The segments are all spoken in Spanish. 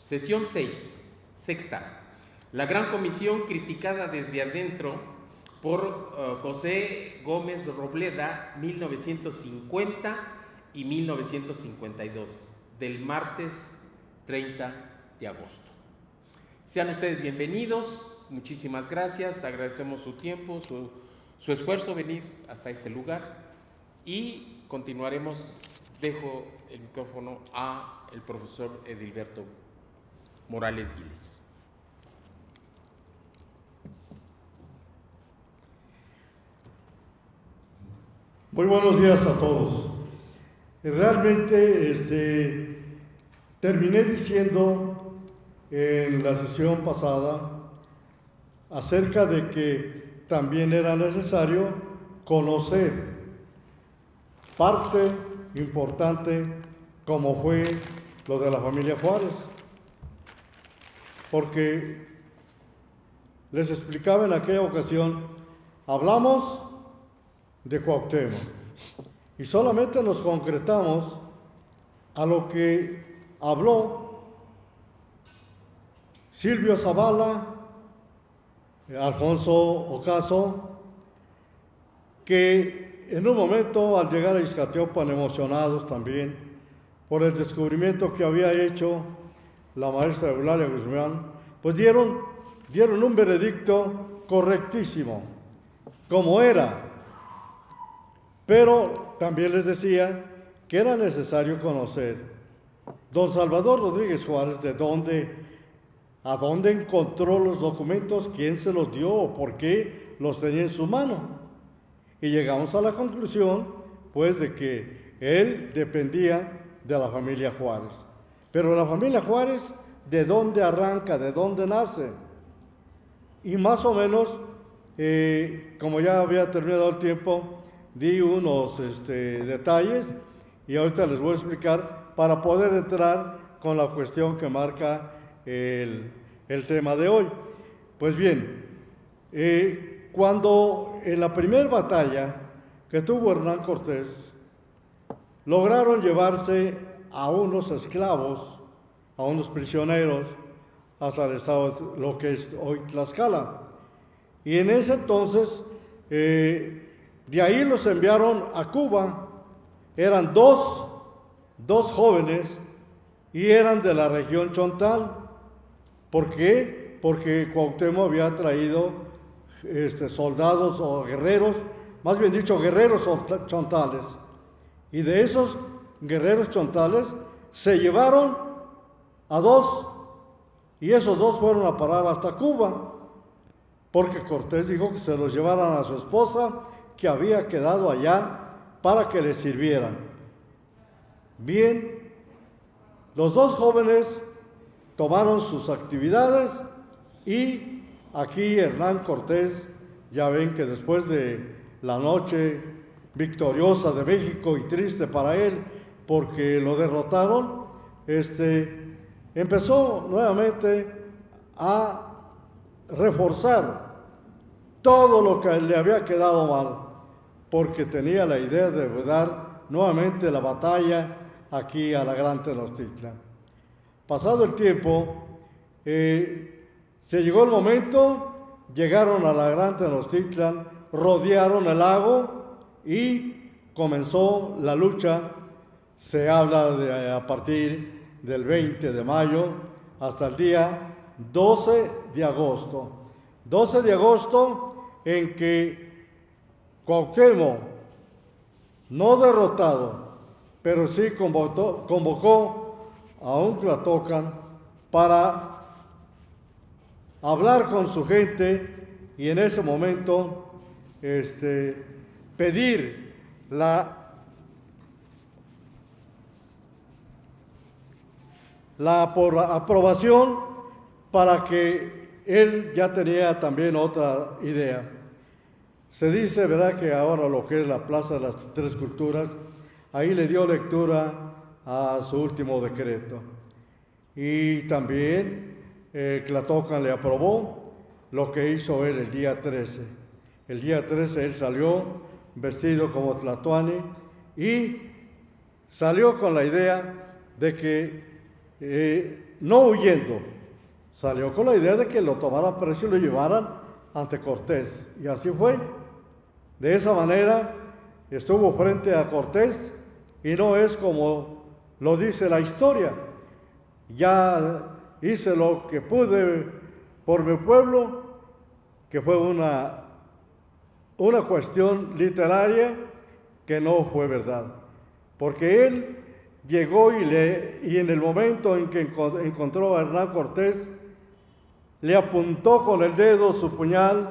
Sesión 6, sexta. La Gran Comisión criticada desde adentro por José Gómez Robleda, 1950 y 1952, del martes 30 de agosto. Sean ustedes bienvenidos, muchísimas gracias, agradecemos su tiempo, su esfuerzo venir hasta este lugar y continuaremos. Dejo el micrófono a el profesor Edilberto Morales Giles. Muy buenos días a todos. Realmente terminé diciendo en la sesión pasada acerca de que también era necesario conocer parte importante como fue lo de la familia Juárez, porque les explicaba en aquella ocasión, hablamos de Cuauhtémoc y solamente nos concretamos a lo que habló Silvio Zavala, Alfonso Ocaso, que en un momento al llegar a Ixcatiopan, emocionados también por el descubrimiento que había hecho la maestra Eulalia Guzmán, pues dieron un veredicto correctísimo, como era. Pero también les decía que era necesario conocer don Salvador Rodríguez Juárez, a dónde encontró los documentos, quién se los dio o por qué los tenía en su mano. Y llegamos a la conclusión, pues, de que él dependía de la familia Juárez. Pero la familia Juárez, ¿de dónde arranca? ¿De dónde nace? Y más o menos, como ya había terminado el tiempo, di unos detalles y ahorita les voy a explicar para poder entrar con la cuestión que marca el tema de hoy. Pues bien, cuando en la primera batalla que tuvo Hernán Cortés, lograron llevarse a unos esclavos, a unos prisioneros, hasta el estado, lo que es hoy Tlaxcala. Y en ese entonces, de ahí los enviaron a Cuba. Eran dos jóvenes y eran de la región Chontal. ¿Por qué? Porque Cuauhtémoc había traído soldados o guerreros, más bien dicho, guerreros chontales. Y de esos guerreros chontales se llevaron a dos, y esos dos fueron a parar hasta Cuba, porque Cortés dijo que se los llevaran a su esposa, que había quedado allá para que le sirvieran. Bien, los dos jóvenes tomaron sus actividades y aquí Hernán Cortés, ya ven que después de la noche victoriosa de México y triste para él, porque lo derrotaron, empezó nuevamente a reforzar todo lo que le había quedado mal, porque tenía la idea de dar nuevamente la batalla aquí a la Gran Tenochtitlan. Pasado el tiempo, se llegó el momento, llegaron a la Gran Tenochtitlan, rodearon el lago y comenzó la lucha. Se habla de a partir del 20 de mayo hasta el día 12 de agosto. 12 de agosto en que Cuauhtémoc, no derrotado, pero sí convocó a un Tlatocan para hablar con su gente y en ese momento pedir la aprobación, para que él ya tenía también otra idea. Se dice, ¿verdad?, que ahora lo que es la Plaza de las Tres Culturas, ahí le dio lectura a su último decreto. Y también Tlatocan le aprobó lo que hizo él el día 13. El día 13 él salió vestido como tlatoani y salió con la idea de que no huyendo, salió con la idea de que lo tomaran preso y lo llevaran ante Cortés. Y así fue. De esa manera estuvo frente a Cortés y no es como lo dice la historia. Ya hice lo que pude por mi pueblo, que fue una cuestión literaria que no fue verdad. Porque él llegó y en el momento en que encontró a Hernán Cortés, le apuntó con el dedo su puñal: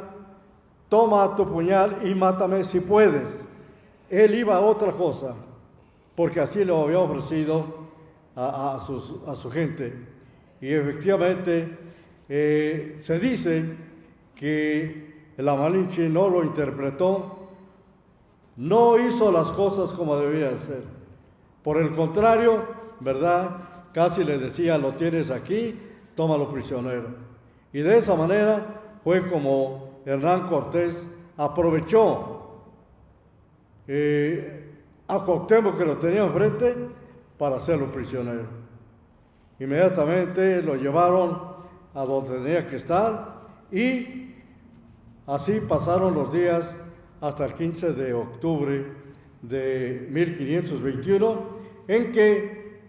toma tu puñal y mátame si puedes. Él iba a otra cosa, porque así lo había ofrecido a su gente. Y efectivamente se dice que la Malinche no lo interpretó, no hizo las cosas como debía ser. Por el contrario, ¿verdad? Casi le decía: lo tienes aquí, tómalo prisionero. Y de esa manera fue como Hernán Cortés aprovechó a Cuauhtémoc, que lo tenía enfrente, para hacerlo prisionero. Inmediatamente lo llevaron a donde tenía que estar y así pasaron los días hasta el 15 de octubre de 1521, en que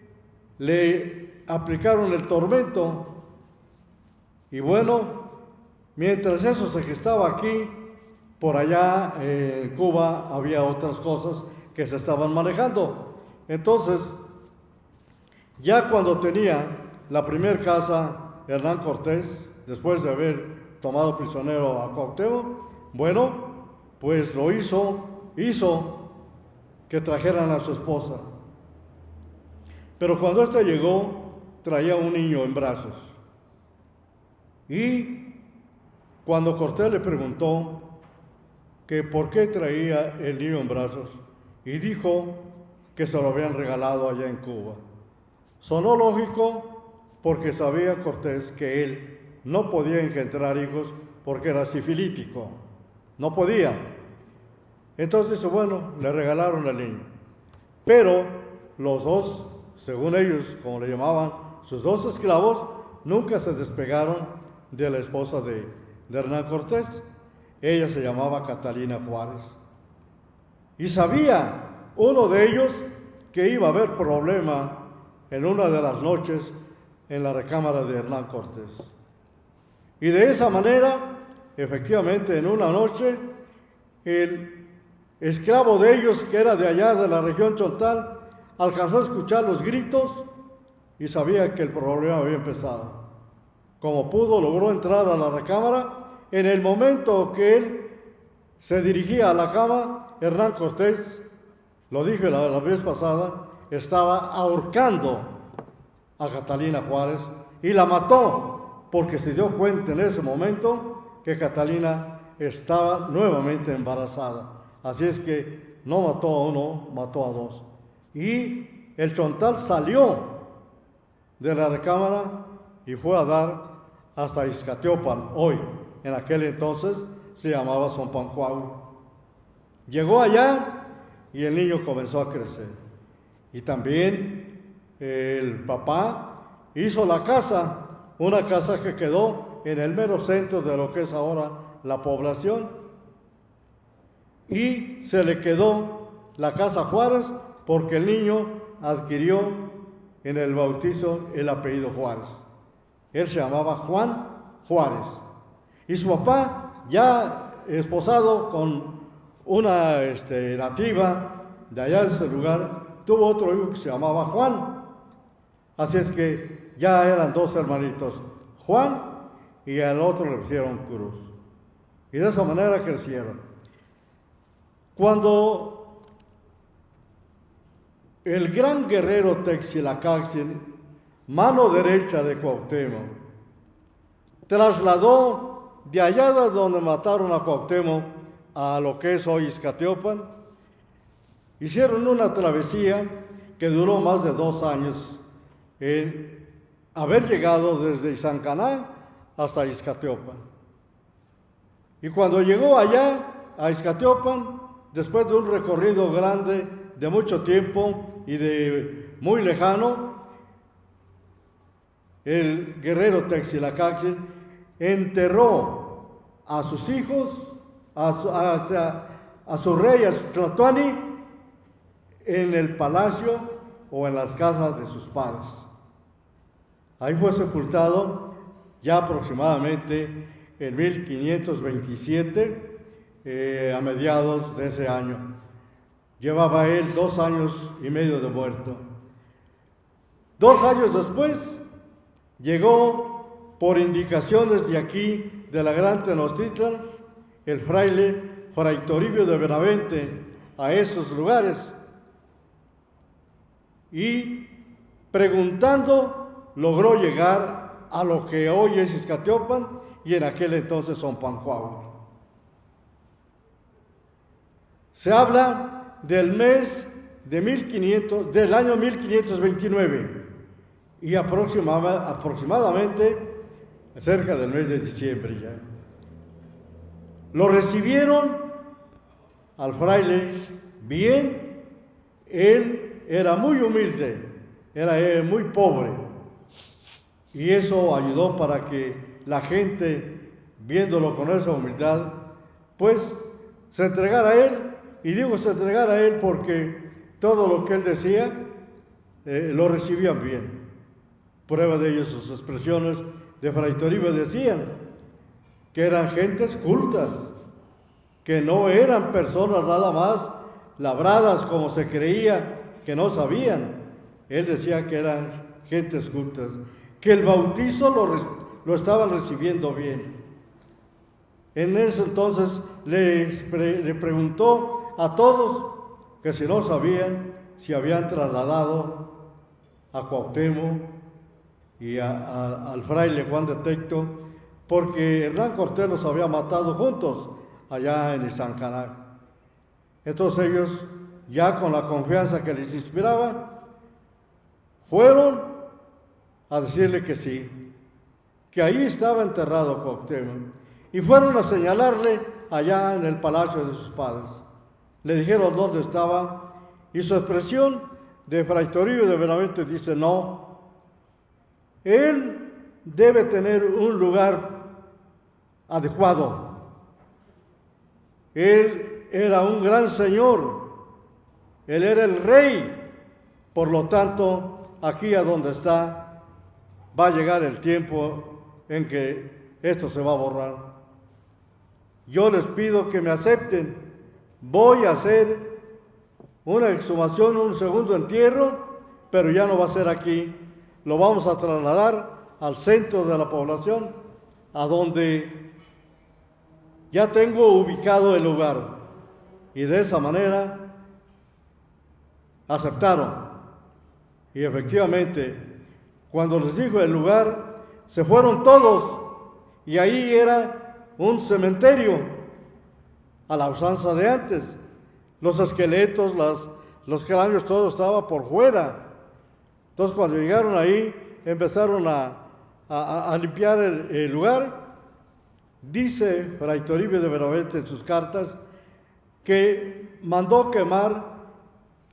le aplicaron el tormento. Y bueno, mientras eso se gestaba aquí, por allá en Cuba había otras cosas que se estaban manejando. Entonces, ya cuando tenía la primera casa Hernán Cortés, después de haber tomado prisionero a Cuauhtémoc, bueno, pues lo hizo que trajeran a su esposa. Pero cuando ésta llegó, traía un niño en brazos. Y cuando Cortés le preguntó que por qué traía el niño en brazos, y dijo que se lo habían regalado allá en Cuba. Sonó lógico, porque sabía Cortés que él no podía engendrar hijos porque era sifilítico, no podía. Entonces, bueno, le regalaron al niño. Pero los dos, según ellos, como le llamaban, sus dos esclavos, nunca se despegaron de la esposa de Hernán Cortés. Ella se llamaba Catalina Juárez. Y sabía uno de ellos que iba a haber problema en una de las noches en la recámara de Hernán Cortés. Y de esa manera, efectivamente, en una noche, el esclavo de ellos, que era de allá de la región Chontal, alcanzó a escuchar los gritos y sabía que el problema había empezado. Como pudo, logró entrar a la recámara. En el momento que él se dirigía a la cama, Hernán Cortés, lo dije la vez pasada, estaba ahorcando a Catalina Juárez y la mató, porque se dio cuenta en ese momento que Catalina estaba nuevamente embarazada. Así es que no mató a uno, mató a dos. Y el Chontal salió de la recámara y fue a dar hasta Izcatiopan, hoy. En aquel entonces se llamaba Zompanjuau. Llegó allá y el niño comenzó a crecer. Y también el papá hizo la casa, una casa que quedó en el mero centro de lo que es ahora la población. Y se le quedó la casa Juárez porque el niño adquirió en el bautizo el apellido Juárez. Él se llamaba Juan Juárez. Y su papá, ya esposado con una nativa de allá de ese lugar, tuvo otro hijo que se llamaba Juan. Así es que ya eran dos hermanitos, Juan, y al otro le pusieron Cruz. Y de esa manera crecieron. Cuando el gran guerrero Texilacaxin, mano derecha de Cuauhtémoc, trasladó de allá de donde mataron a Cuauhtémoc a lo que es hoy Izcatiopan, hicieron una travesía que duró más de 2 años en haber llegado desde Izancaná hasta Izcatiopan. Y cuando llegó allá a Izcatiopan, después de un recorrido grande de mucho tiempo y de muy lejano, el guerrero Texilacaxi enterró a sus hijos, a su rey, a su Tlatoani, en el palacio o en las casas de sus padres. Ahí fue sepultado ya aproximadamente en 1527, a mediados de ese año. Llevaba él 2 años y medio de muerto. 2 años después llegó, por indicaciones de aquí, de la Gran Tenochtitlan, el fraile Fray Toribio de Benavente a esos lugares, y preguntando logró llegar a lo que hoy es Izcatiopan y en aquel entonces Zompanjuautla. Se habla del mes de del año 1529 y aproximadamente cerca del mes de diciembre ya. Lo recibieron al fraile bien. Él era muy humilde, era muy pobre, y eso ayudó para que la gente, viéndolo con esa humildad, pues se entregara a él. Y digo se entregara a él porque todo lo que él decía lo recibían bien. Prueba de ello sus expresiones de Fray Toribio. Decían que eran gentes cultas, que no eran personas nada más labradas como se creía, que no sabían. Él decía que eran gentes cultas, que el bautizo lo estaban recibiendo bien. En ese entonces le preguntó a todos que si no sabían si habían trasladado a Cuauhtémoc y al fraile Juan de Tecto, porque Hernán Cortés los había matado juntos allá en Izancanac. Entonces ellos, ya con la confianza que les inspiraba, fueron a decirle que sí, que ahí estaba enterrado Cuauhtémoc, y fueron a señalarle allá en el palacio de sus padres. Le dijeron dónde estaba, y su expresión de Fray Toribio de Benavente dice: no, él debe tener un lugar adecuado. Él era un gran señor, él era el rey, por lo tanto, aquí a donde está, va a llegar el tiempo en que esto se va a borrar. Yo les pido que me acepten, voy a hacer una exhumación, un segundo entierro, pero ya no va a ser aquí, lo vamos a trasladar al centro de la población, a donde ya tengo ubicado el lugar. Y de esa manera aceptaron. Y efectivamente, cuando les dijo el lugar, se fueron todos, y ahí era un cementerio a la usanza de antes. Los esqueletos, los cráneos, todo estaba por fuera. Entonces, cuando llegaron ahí, empezaron a limpiar el lugar. Dice Fray Toribio de Benavente en sus cartas que mandó quemar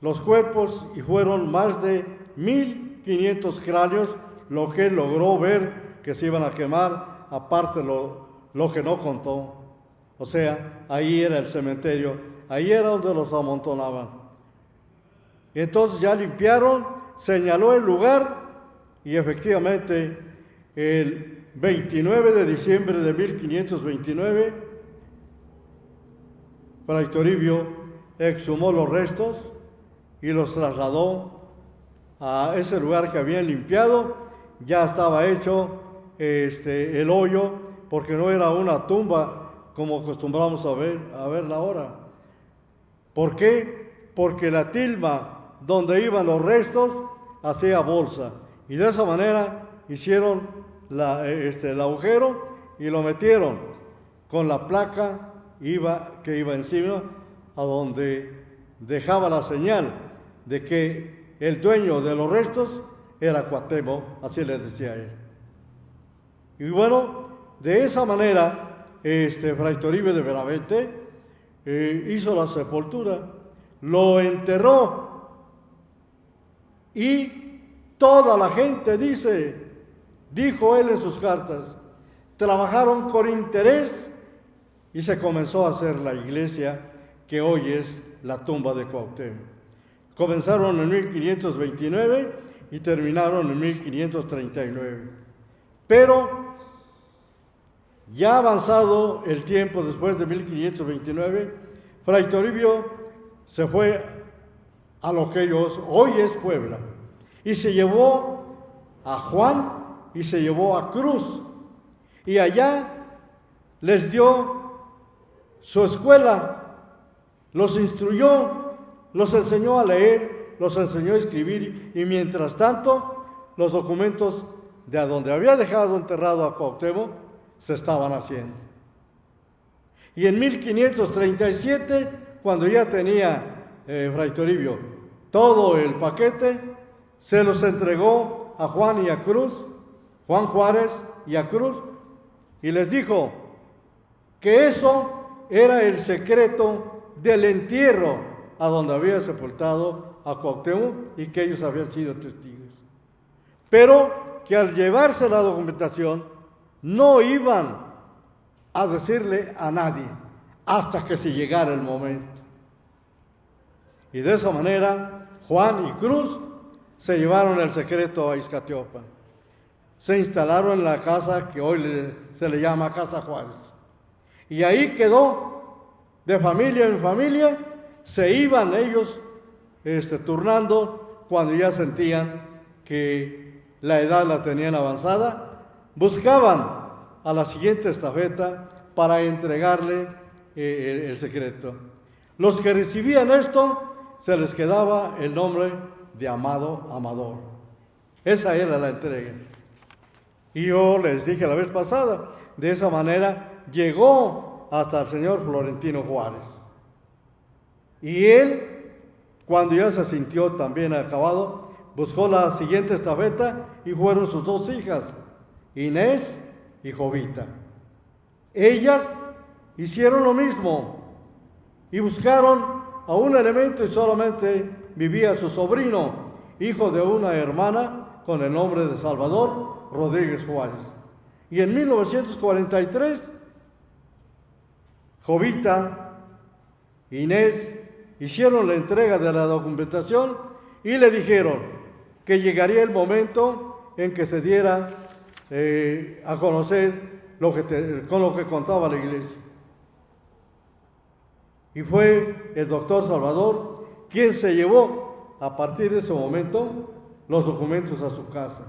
los cuerpos y fueron más de 1500 cráneos lo que él logró ver que se iban a quemar, aparte lo que no contó. O sea, ahí era el cementerio, ahí era donde los amontonaban. Y entonces ya limpiaron, señaló el lugar, y efectivamente el 29 de diciembre de 1529, Fray Toribio exhumó los restos y los trasladó a ese lugar que habían limpiado. Ya estaba hecho el hoyo, porque no era una tumba como acostumbramos a verla ahora. ¿Por qué? Porque la tilma donde iban los restos hacía bolsa, y de esa manera hicieron el agujero y lo metieron con la placa que iba encima, a donde dejaba la señal de que el dueño de los restos era Cuauhtémoc, así les decía él. Y bueno, de esa manera Fray Toribio de Benavente hizo la sepultura, lo enterró, y toda la gente dice dijo él en sus cartas, trabajaron con interés y se comenzó a hacer la iglesia que hoy es la tumba de Cuauhtémoc. Comenzaron en 1529 y terminaron en 1539. Pero ya avanzado el tiempo, después de 1529, Fray Toribio se fue a lo que hoy es Puebla, y se llevó a Juan y se llevó a Cruz, y allá les dio su escuela, los instruyó, los enseñó a leer, los enseñó a escribir, y mientras tanto los documentos de a donde había dejado enterrado a Cuauhtémoc se estaban haciendo. Y en 1537, cuando ya tenía Fray Toribio todo el paquete, se los entregó a Juan y a Cruz, Juan Juárez y a Cruz, y les dijo que eso era el secreto del entierro a donde había sepultado a Cuauhtémoc y que ellos habían sido testigos. Pero que al llevarse la documentación no iban a decirle a nadie hasta que se llegara el momento. Y de esa manera Juan y Cruz se llevaron el secreto a Iztacalco. Se instalaron en la casa que hoy se le llama Casa Juárez. Y ahí quedó, de familia en familia, se iban ellos turnando cuando ya sentían que la edad la tenían avanzada, buscaban a la siguiente estafeta para entregarle el secreto. Los que recibían esto, se les quedaba el nombre de Amado Amador. Esa era la entrega. Y yo les dije la vez pasada, de esa manera llegó hasta el señor Florentino Juárez. Y él, cuando ya se sintió también acabado, buscó la siguiente estafeta y fueron sus dos hijas, Inés y Jovita. Ellas hicieron lo mismo y buscaron a un elemento y solamente vivía su sobrino, hijo de una hermana con el nombre de Salvador Rodríguez Juárez. Y en 1943, Jovita, Inés, hicieron la entrega de la documentación y le dijeron que llegaría el momento en que se diera a conocer con lo que contaba la iglesia. Y fue el doctor Salvador quien se llevó a partir de ese momento los documentos a su casa.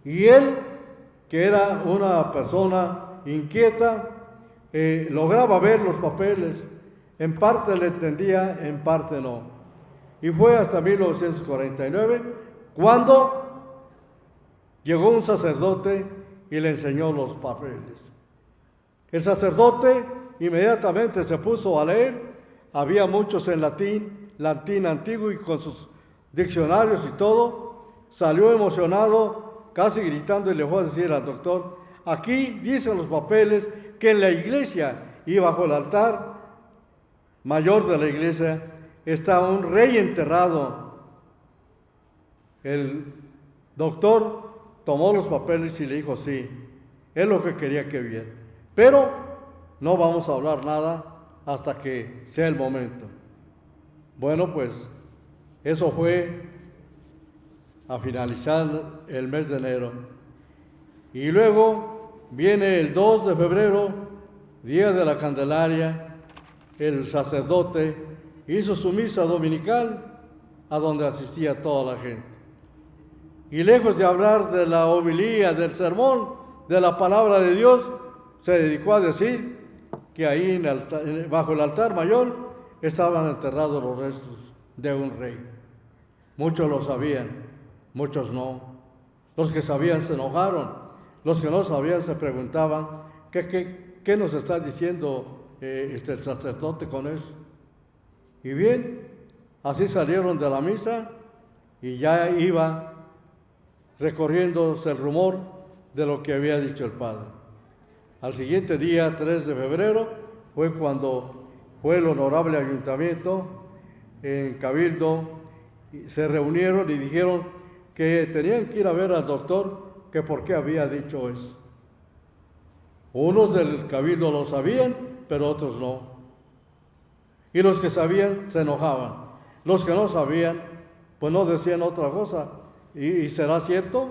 Y él, que era una persona inquieta, lograba ver los papeles, en parte le entendía, en parte no. Y fue hasta 1949 cuando llegó un sacerdote y le enseñó los papeles. El sacerdote inmediatamente se puso a leer, había muchos en latín antiguo y con sus diccionarios y todo, salió emocionado, casi gritando, y le fue a decir al doctor: aquí dicen los papeles que en la iglesia y bajo el altar mayor de la iglesia está un rey enterrado. El doctor tomó los papeles y le dijo: sí, es lo que quería que viera, pero no vamos a hablar nada hasta que sea el momento. Bueno, pues eso fue a finalizar el mes de enero. Y luego viene el 2 de febrero, día de la Candelaria. El sacerdote hizo su misa dominical a donde asistía toda la gente. Y lejos de hablar de la homilía, del sermón, de la palabra de Dios, se dedicó a decir que ahí bajo el altar mayor estaban enterrados los restos de un rey. Muchos lo sabían, muchos no. Los que sabían se enojaron, los que no sabían se preguntaban: ¿qué nos está diciendo el sacerdote con eso? Y bien, así salieron de la misa y ya iba recorriéndose el rumor de lo que había dicho el padre. Al siguiente día, 3 de febrero, fue cuando fue el honorable ayuntamiento en Cabildo, se reunieron y dijeron que tenían que ir a ver al doctor que por qué había dicho eso. Unos del cabildo lo sabían, pero otros no. Y los que sabían se enojaban. Los que no sabían, pues no decían otra cosa. ¿Y será cierto?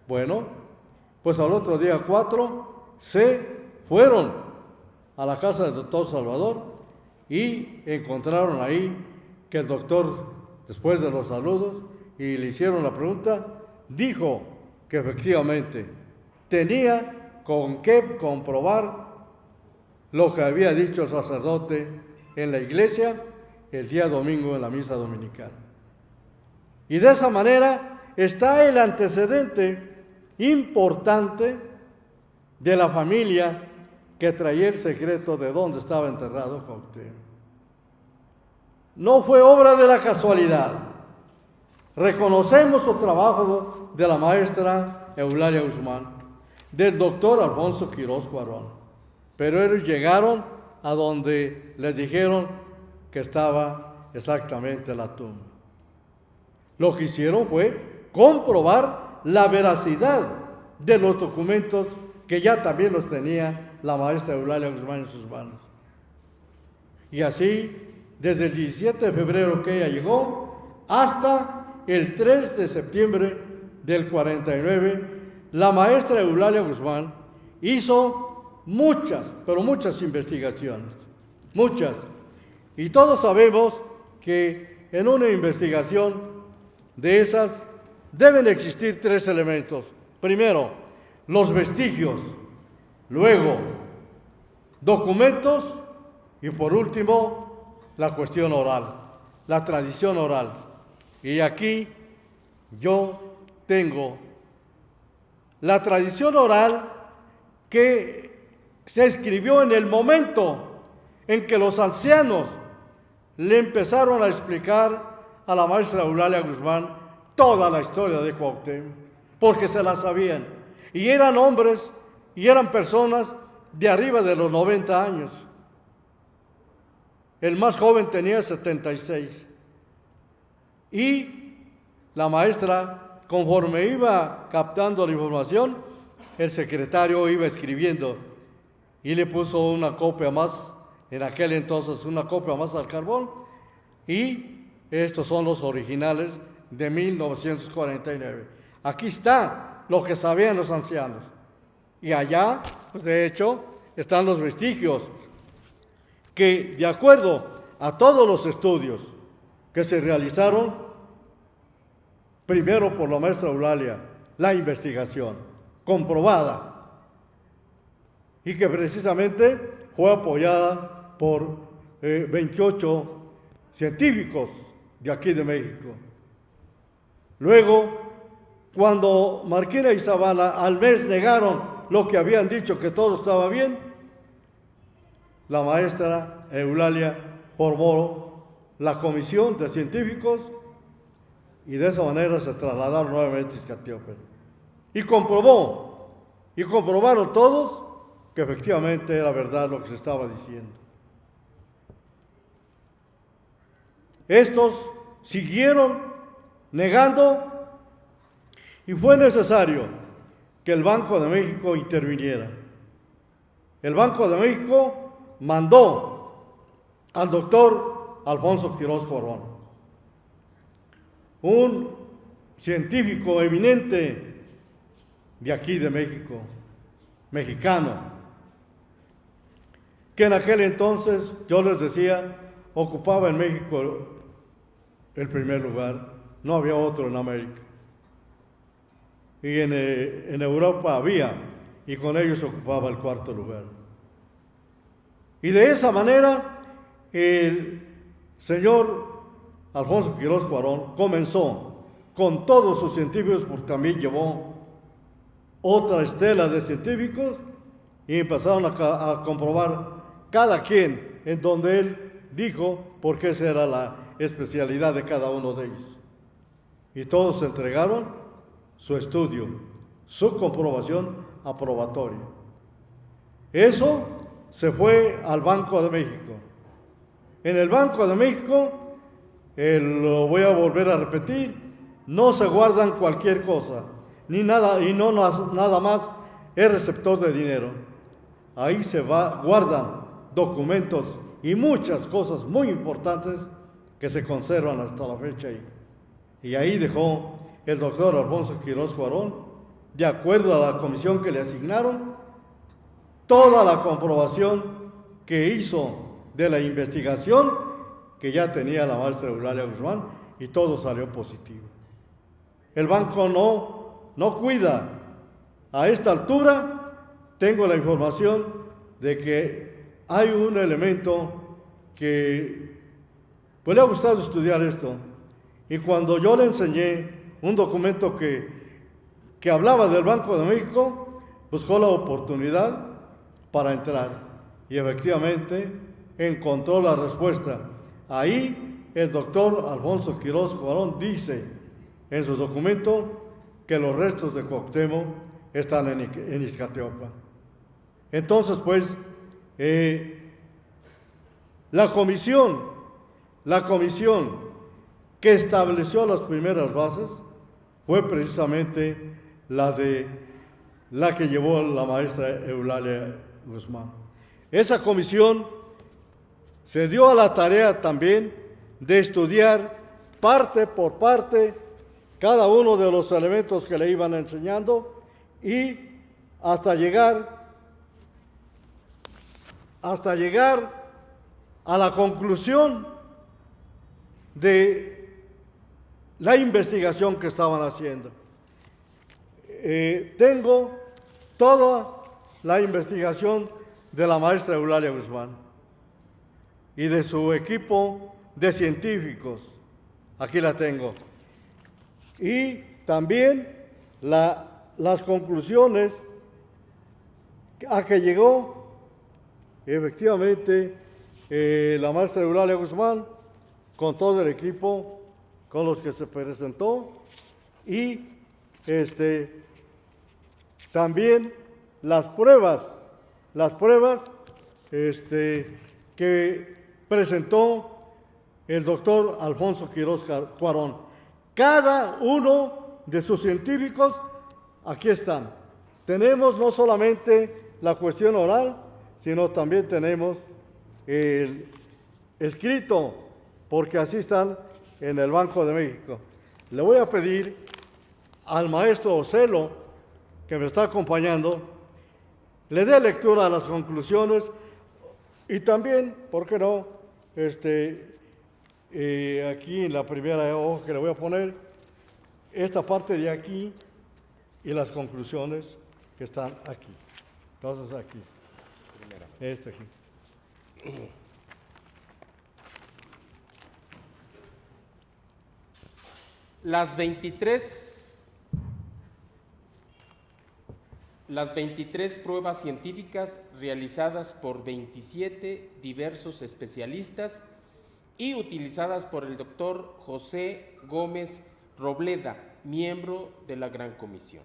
Bueno, pues al otro día 4 se fueron a la casa del doctor Salvador y encontraron ahí que el doctor, después de los saludos, y le hicieron la pregunta, dijo que efectivamente tenía con qué comprobar lo que había dicho el sacerdote en la iglesia el día domingo en la misa dominical. Y de esa manera está el antecedente importante de la familia que traía el secreto de dónde estaba enterrado Cuauhtémoc. No fue obra de la casualidad. Reconocemos el trabajo de la maestra Eulalia Guzmán, del doctor Alfonso Quirós Cuarón, pero ellos llegaron a donde les dijeron que estaba exactamente la tumba. Lo que hicieron fue comprobar la veracidad de los documentos que ya también los tenía la maestra Eulalia Guzmán en sus manos. Y así, desde el 17 de febrero que ella llegó, hasta el 3 de septiembre del 49, la maestra Eulalia Guzmán hizo muchas, pero muchas investigaciones, muchas. Y todos sabemos que en una investigación de esas deben existir 3 elementos. Primero, los vestigios, luego, documentos y por último, la cuestión oral, la tradición oral. Y aquí yo tengo la tradición oral que se escribió en el momento en que los ancianos le empezaron a explicar a la maestra Eulalia Guzmán toda la historia de Cuauhtémoc, porque se la sabían. Y eran hombres y eran personas de arriba de los 90 años. El más joven tenía 76. Y la maestra, conforme iba captando la información, el secretario iba escribiendo y le puso una copia más, en aquel entonces una copia más al carbón, y estos son los originales de 1949. Aquí está lo que sabían los ancianos. Y allá, pues de hecho, están los vestigios que, de acuerdo a todos los estudios que se realizaron, primero por la maestra Eulalia, la investigación comprobada, y que precisamente fue apoyada por 28 científicos de aquí de México. Luego, cuando Marquina y Zavala al mes negaron lo que habían dicho, que todo estaba bien, la maestra Eulalia formó la comisión de científicos y de esa manera se trasladaron nuevamente a Izcatiópel. Y comprobaron todos que efectivamente era verdad lo que se estaba diciendo. Estos siguieron negando y fue necesario que el Banco de México interviniera. El Banco de México mandó al doctor Alfonso Quirós Cuarón, un científico eminente de aquí de México, mexicano, que en aquel entonces, yo les decía, ocupaba en México el primer lugar, no había otro en América. Y en Europa había, y con ellos ocupaba el 4º lugar. Y de esa manera, el señor Alfonso Quirós Cuarón comenzó con todos sus científicos, porque también llevó otra estela de científicos, y empezaron a comprobar cada quien en donde él dijo por qué esa era la especialidad de cada uno de ellos. Y todos entregaron su estudio, su comprobación aprobatoria. Eso se fue al Banco de México. En el Banco de México, lo voy a volver a repetir, no se guardan cualquier cosa, ni nada, y no nada más es receptor de dinero. Ahí guardan documentos y muchas cosas muy importantes que se conservan hasta la fecha ahí. Y ahí dejó el doctor Alfonso Quirós Cuarón, de acuerdo a la comisión que le asignaron, toda la comprobación que hizo de la investigación que ya tenía la maestra Eulalia Guzmán, y todo salió positivo. El banco no cuida. A esta altura tengo la información de que hay un elemento que pues le ha gustado estudiar esto, y cuando yo le enseñé un documento que hablaba del Banco de México, buscó la oportunidad para entrar y efectivamente encontró la respuesta. Ahí el doctor Alfonso Quirós Cuarón dice en su documento que los restos de Cuauhtémoc están en Iztacalco. Entonces, pues, la comisión que estableció las primeras bases fue precisamente la que llevó la maestra Eulalia Guzmán. Esa comisión se dio a la tarea también de estudiar parte por parte cada uno de los elementos que le iban enseñando, y hasta llegar a la conclusión de la investigación que estaban haciendo. Tengo toda la investigación de la maestra Eulalia Guzmán y de su equipo de científicos. Aquí la tengo. Y también las conclusiones a que llegó efectivamente la maestra Eulalia Guzmán con todo el equipo con los que se presentó, y también las pruebas que presentó el doctor Alfonso Quirós Cuarón. Cada uno de sus científicos aquí están. Tenemos no solamente la cuestión oral, sino también tenemos el escrito, porque así están en el Banco de México. Le voy a pedir al maestro Ocelo, que me está acompañando, le dé lectura a las conclusiones, y también, ¿por qué no?, aquí en la primera hoja que le voy a poner, esta parte de aquí y las conclusiones que están aquí. Entonces aquí. Aquí. Las 23 pruebas científicas realizadas por 27 diversos especialistas y utilizadas por el doctor José Gómez Robleda, miembro de la Gran Comisión.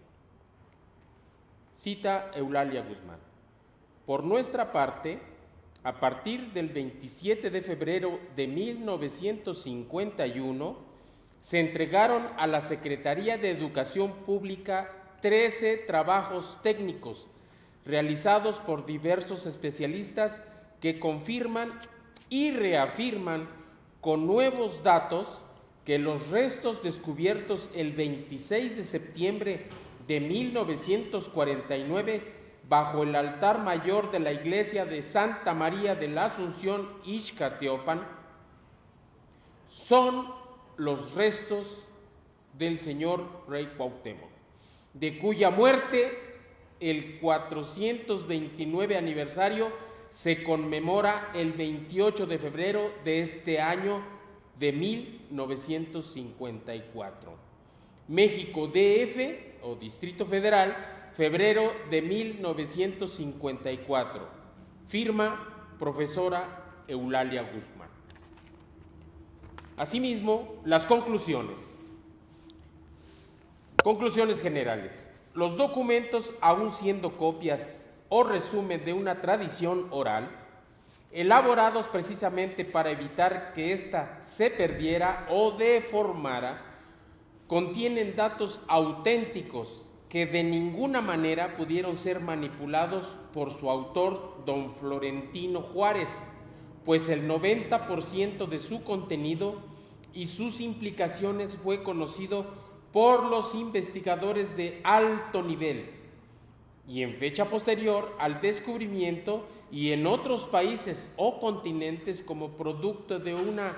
Cita Eulalia Guzmán. Por nuestra parte, a partir del 27 de febrero de 1951, se entregaron a la Secretaría de Educación Pública 13 trabajos técnicos realizados por diversos especialistas que confirman y reafirman con nuevos datos que los restos descubiertos el 26 de septiembre de 1949 bajo el altar mayor de la iglesia de Santa María de la Asunción, Ixcateopan, son los restos del señor rey Cuauhtémoc, de cuya muerte el 429 aniversario se conmemora el 28 de febrero de este año de 1954. México DF o Distrito Federal, febrero de 1954. Firma profesora Eulalia Guzmán. Asimismo, las conclusiones. Conclusiones generales. Los documentos, aun siendo copias o resumen de una tradición oral, elaborados precisamente para evitar que ésta se perdiera o deformara, contienen datos auténticos que de ninguna manera pudieron ser manipulados por su autor, don Florentino Juárez, pues el 90% de su contenido y sus implicaciones fue conocido por los investigadores de alto nivel y en fecha posterior al descubrimiento y en otros países o continentes como producto de una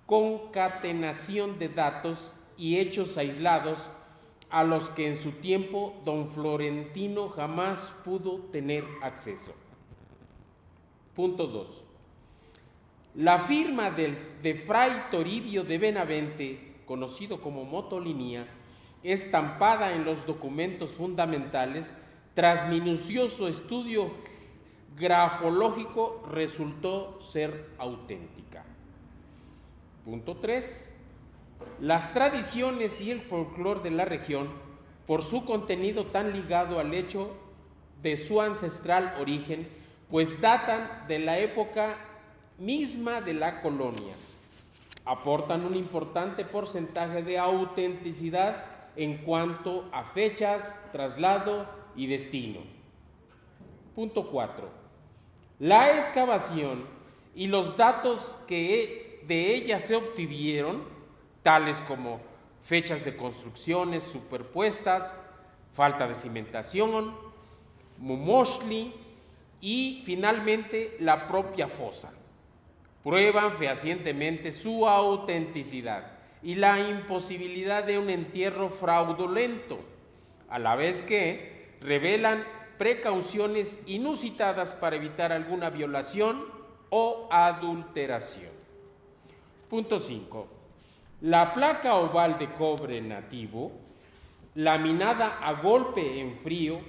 concatenación de datos y hechos aislados a los que en su tiempo don Florentino jamás pudo tener acceso. Punto 2. La firma de Fray Toribio de Benavente, conocido como Motolinía, estampada en los documentos fundamentales, tras minucioso estudio grafológico, resultó ser auténtica. Punto 3. Las tradiciones y el folclore de la región, por su contenido tan ligado al hecho de su ancestral origen, pues datan de la época misma de la colonia, aportan un importante porcentaje de autenticidad en cuanto a fechas, traslado y destino. Punto 4. La excavación y los datos que de ella se obtuvieron, tales como fechas de construcciones superpuestas, falta de cimentación, momoshli y finalmente la propia fosa, prueban fehacientemente su autenticidad y la imposibilidad de un entierro fraudulento, a la vez que revelan precauciones inusitadas para evitar alguna violación o adulteración. Punto 5. La placa oval de cobre nativo, laminada a golpe en frío,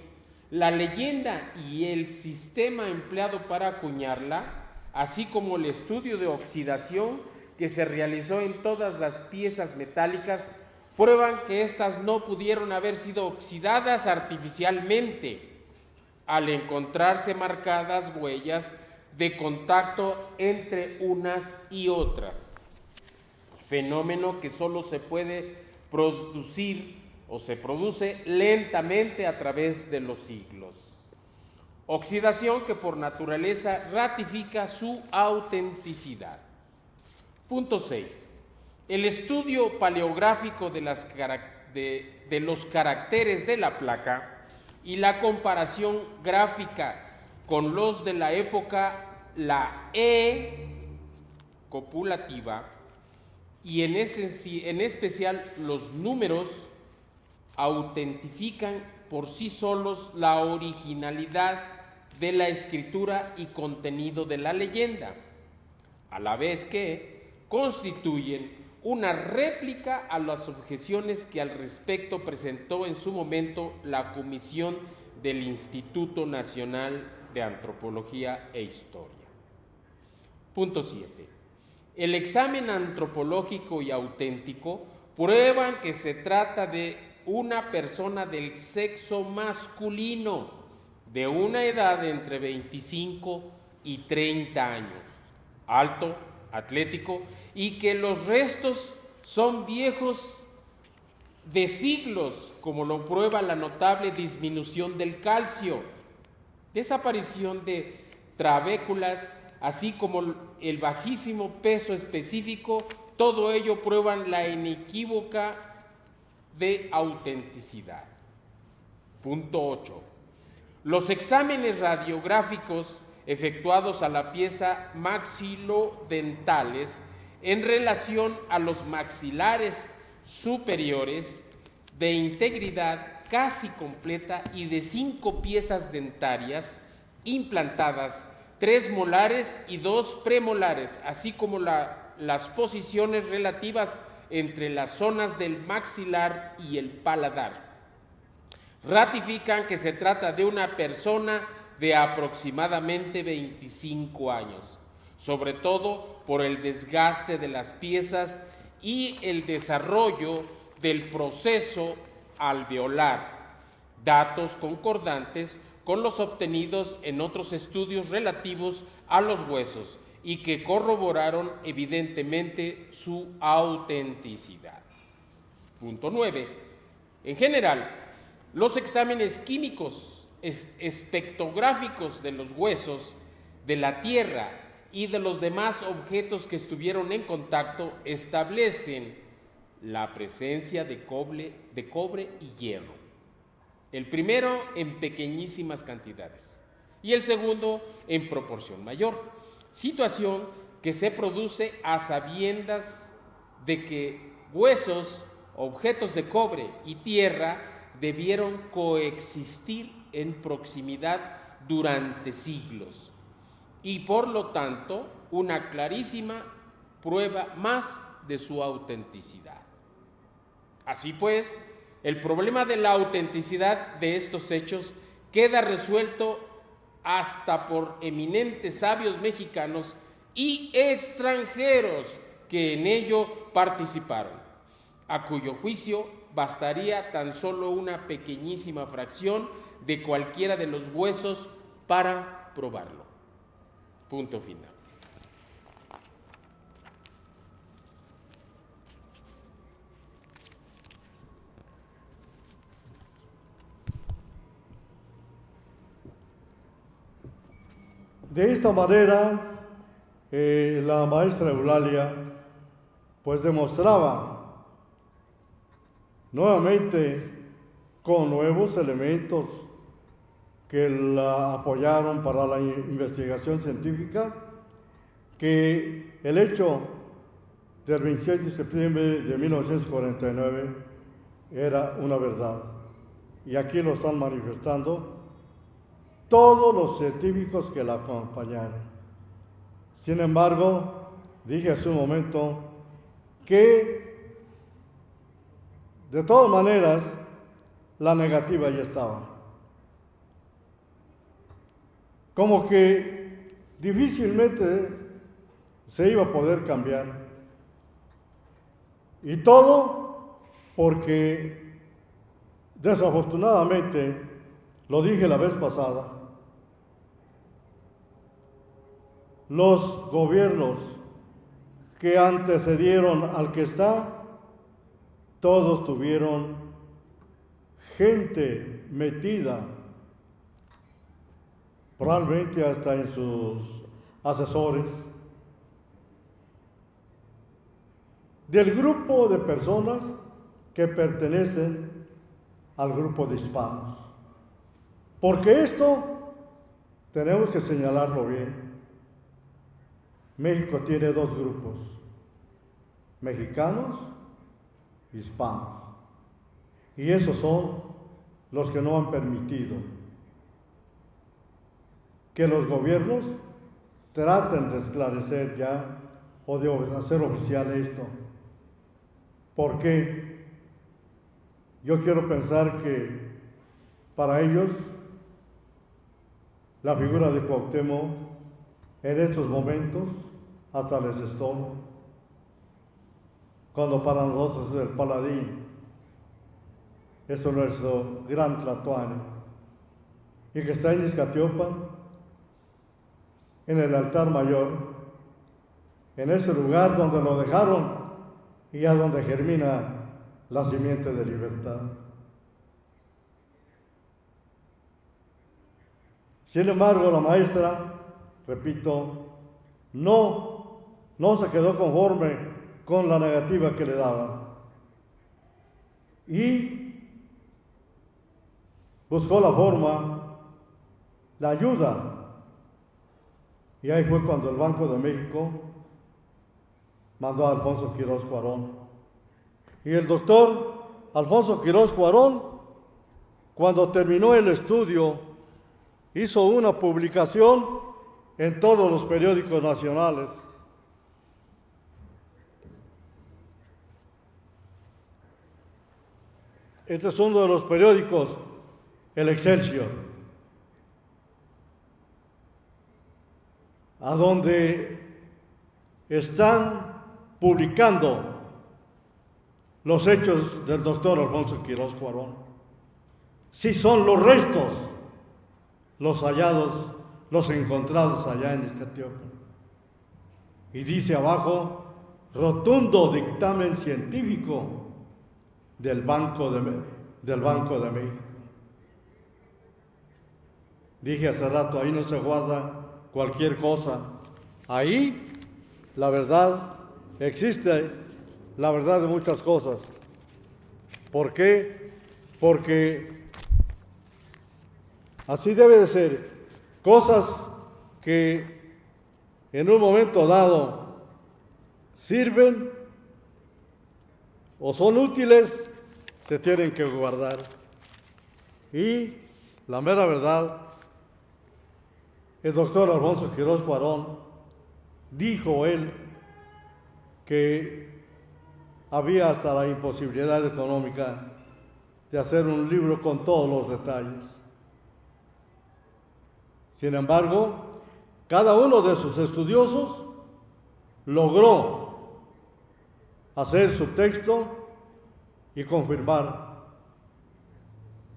la leyenda y el sistema empleado para acuñarla, así como el estudio de oxidación que se realizó en todas las piezas metálicas, prueban que éstas no pudieron haber sido oxidadas artificialmente, al encontrarse marcadas huellas de contacto entre unas y otras, fenómeno que solo se puede producir o se produce lentamente a través de los siglos. Oxidación que por naturaleza ratifica su autenticidad. Punto 6. El estudio paleográfico de los caracteres de la placa y la comparación gráfica con los de la época, la E copulativa, y en especial los números, autentifican por sí solos la originalidad de la escritura y contenido de la leyenda, a la vez que constituyen una réplica a las objeciones que al respecto presentó en su momento la Comisión del Instituto Nacional de Antropología e Historia. Punto 7. El examen antropológico y auténtico prueban que se trata de una persona del sexo masculino, de una edad de entre 25 y 30 años, alto, atlético, y que los restos son viejos de siglos, como lo prueba la notable disminución del calcio, desaparición de trabéculas, así como el bajísimo peso específico. Todo ello prueban la inequívoca de autenticidad. Punto 8. Los exámenes radiográficos efectuados a la pieza maxilodentales en relación a los maxilares superiores, de integridad casi completa y de 5 piezas dentarias implantadas, 3 molares y 2 premolares, así como las posiciones relativas entre las zonas del maxilar y el paladar, ratifican que se trata de una persona de aproximadamente 25 años, sobre todo por el desgaste de las piezas y el desarrollo del proceso alveolar, datos concordantes con los obtenidos en otros estudios relativos a los huesos y que corroboraron evidentemente su autenticidad. Punto 9. En general, los exámenes químicos espectrográficos de los huesos, de la tierra y de los demás objetos que estuvieron en contacto establecen la presencia de cobre y hierro. El primero en pequeñísimas cantidades y el segundo en proporción mayor, situación que se produce a sabiendas de que huesos, objetos de cobre y tierra debieron coexistir en proximidad durante siglos y por lo tanto una clarísima prueba más de su autenticidad. Así pues, el problema de la autenticidad de estos hechos queda resuelto hasta por eminentes sabios mexicanos y extranjeros que en ello participaron, a cuyo juicio bastaría tan solo una pequeñísima fracción de cualquiera de los huesos para probarlo. Punto final. De esta manera, la maestra Eulalia pues demostraba nuevamente con nuevos elementos que la apoyaron para la investigación científica, que el hecho del 26 de septiembre de 1949 era una verdad. Y aquí lo están manifestando todos los científicos que la acompañaron. Sin embargo, dije hace un momento que de todas maneras la negativa ya estaba. Como que difícilmente se iba a poder cambiar. Y todo porque desafortunadamente, lo dije la vez pasada, los gobiernos que antecedieron al que está, todos tuvieron gente metida, probablemente hasta en sus asesores, del grupo de personas que pertenecen al grupo de hispanos. Porque esto tenemos que señalarlo bien. México tiene dos grupos, mexicanos y hispanos. Y esos son los que no han permitido que los gobiernos traten de esclarecer ya o de hacer oficial esto. Porque yo quiero pensar que para ellos la figura de Cuauhtémoc en estos momentos hasta les estorba, cuando para nosotros es el paladín, es nuestro gran Tlatoani, y que está en Iztacalpan, en el altar mayor, en ese lugar donde lo dejaron y a donde germina la simiente de libertad. Sin embargo, la maestra, repito, no se quedó conforme con la negativa que le daban y buscó la forma, la ayuda, y ahí fue cuando el Banco de México mandó a Alfonso Quirós Cuarón. Y el doctor Alfonso Quirós Cuarón, cuando terminó el estudio, hizo una publicación en todos los periódicos nacionales. Este es uno de los periódicos, El Excelsior, a donde están publicando los hechos del doctor Alfonso Quirós Cuarón. Sí son los restos, los hallados, los encontrados allá en Iztacalpan. Y dice abajo, rotundo dictamen científico del Banco de México. Dije hace rato, ahí no se guarda cualquier cosa. Ahí la verdad existe, la verdad de muchas cosas. ¿Por qué? Porque así debe de ser. Cosas que en un momento dado sirven o son útiles, se tienen que guardar. Y la mera verdad, el doctor Alfonso Quirós Cuarón dijo él que había hasta la imposibilidad económica de hacer un libro con todos los detalles. Sin embargo, cada uno de sus estudiosos logró hacer su texto y confirmar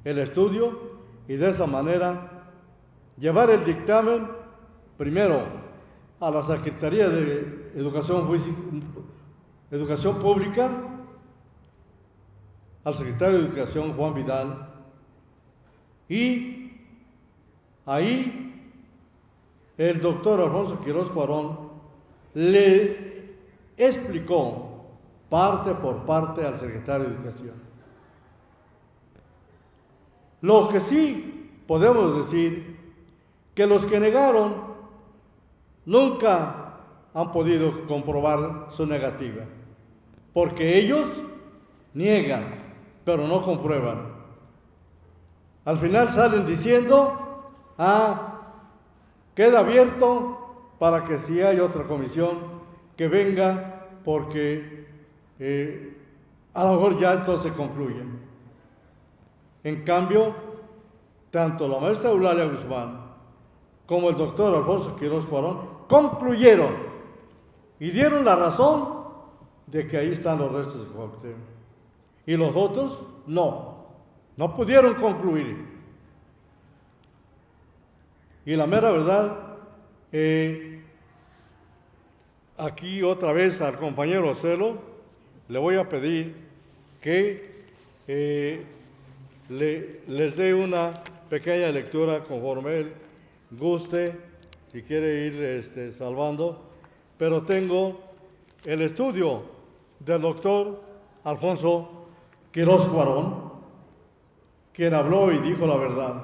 el estudio y de esa manera llevar el dictamen primero a la Secretaría de Educación Pública, al secretario de Educación Juan Vidal, y ahí el doctor Alfonso Quirós Cuarón le explicó parte por parte al secretario de Educación. Lo que sí podemos decir, que los que negaron nunca han podido comprobar su negativa, porque ellos niegan, pero no comprueban. Al final salen diciendo, queda abierto para que si hay otra comisión que venga, porque a lo mejor ya entonces concluyen. En cambio, tanto la maestra Eulalia Guzmán como el doctor Alfonso Quirós Cuarón concluyeron y dieron la razón de que ahí están los restos de Cuauhtémoc. Y los otros no pudieron concluir. Y la mera verdad, aquí otra vez al compañero Celo le voy a pedir que les dé una pequeña lectura conforme él guste, si quiere ir salvando, pero tengo el estudio del doctor Alfonso Quirós Cuarón, quien habló y dijo la verdad.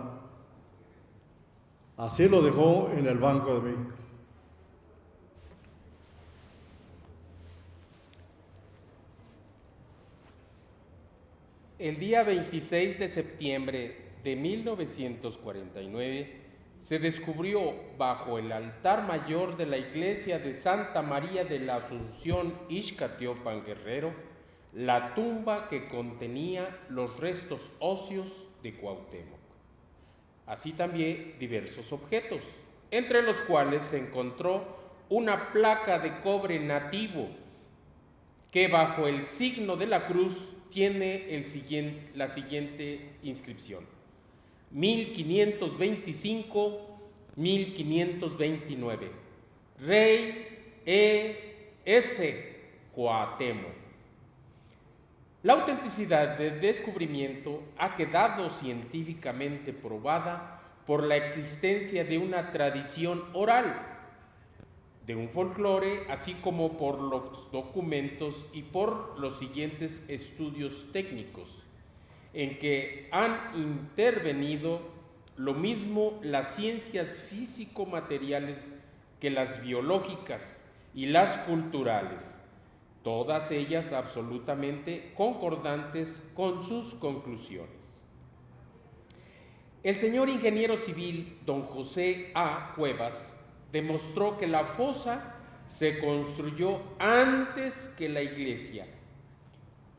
Así lo dejó en el Banco de México. El día 26 de septiembre de 1949 se descubrió bajo el altar mayor de la iglesia de Santa María de la Asunción, Ixcatiopan, Guerrero, la tumba que contenía los restos óseos de Cuauhtémoc. Así también diversos objetos, entre los cuales se encontró una placa de cobre nativo que bajo el signo de la cruz tiene la siguiente inscripción: 1525-1529, Rey E.S. Cuauhtémoc. La autenticidad del descubrimiento ha quedado científicamente probada por la existencia de una tradición oral, de un folclore, así como por los documentos y por los siguientes estudios técnicos, en que han intervenido lo mismo las ciencias físico-materiales que las biológicas y las culturales, todas ellas absolutamente concordantes con sus conclusiones. El señor ingeniero civil don José A. Cuevas demostró que la fosa se construyó antes que la iglesia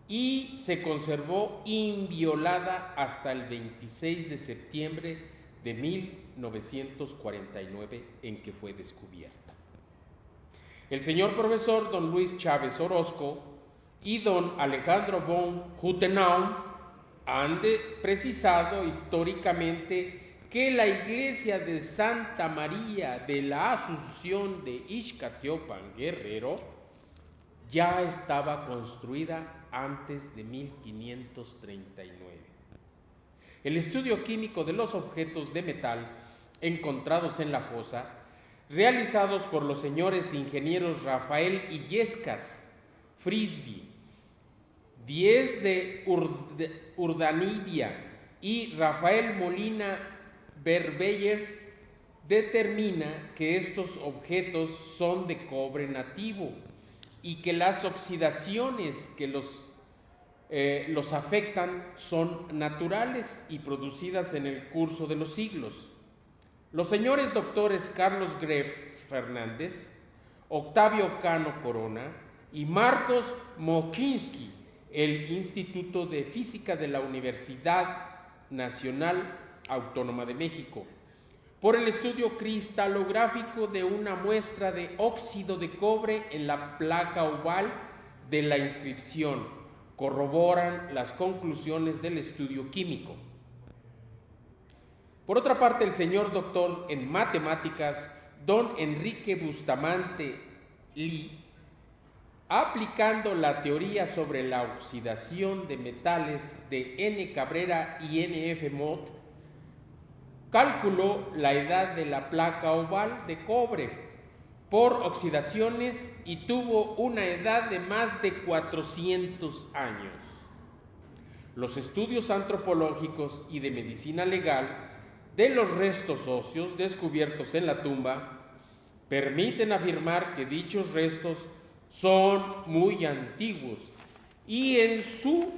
y se conservó inviolada hasta el 26 de septiembre de 1949, en que fue descubierta. El señor profesor don Luis Chávez Orozco y don Alejandro von Huttenau han precisado históricamente que la iglesia de Santa María de la Asunción de Ixcatiopan, Guerrero, ya estaba construida antes de 1539. El estudio químico de los objetos de metal encontrados en la fosa, realizados por los señores ingenieros Rafael Illescas Frisby, Diez de Urdanibia y Rafael Molina Berbeyer, determina que estos objetos son de cobre nativo y que las oxidaciones que los afectan son naturales y producidas en el curso de los siglos. Los señores doctores Carlos Greff Fernández, Octavio Cano Corona y Marcos Mokinsky, el Instituto de Física de la Universidad Nacional Autónoma de México, por el estudio cristalográfico de una muestra de óxido de cobre en la placa oval de la inscripción, corroboran las conclusiones del estudio químico. Por otra parte, el señor doctor en matemáticas, don Enrique Bustamante Lee, aplicando la teoría sobre la oxidación de metales de N. Cabrera y N. F. Mott, calculó la edad de la placa oval de cobre por oxidaciones y tuvo una edad de más de 400 años. Los estudios antropológicos y de medicina legal de los restos óseos descubiertos en la tumba permiten afirmar que dichos restos son muy antiguos y en su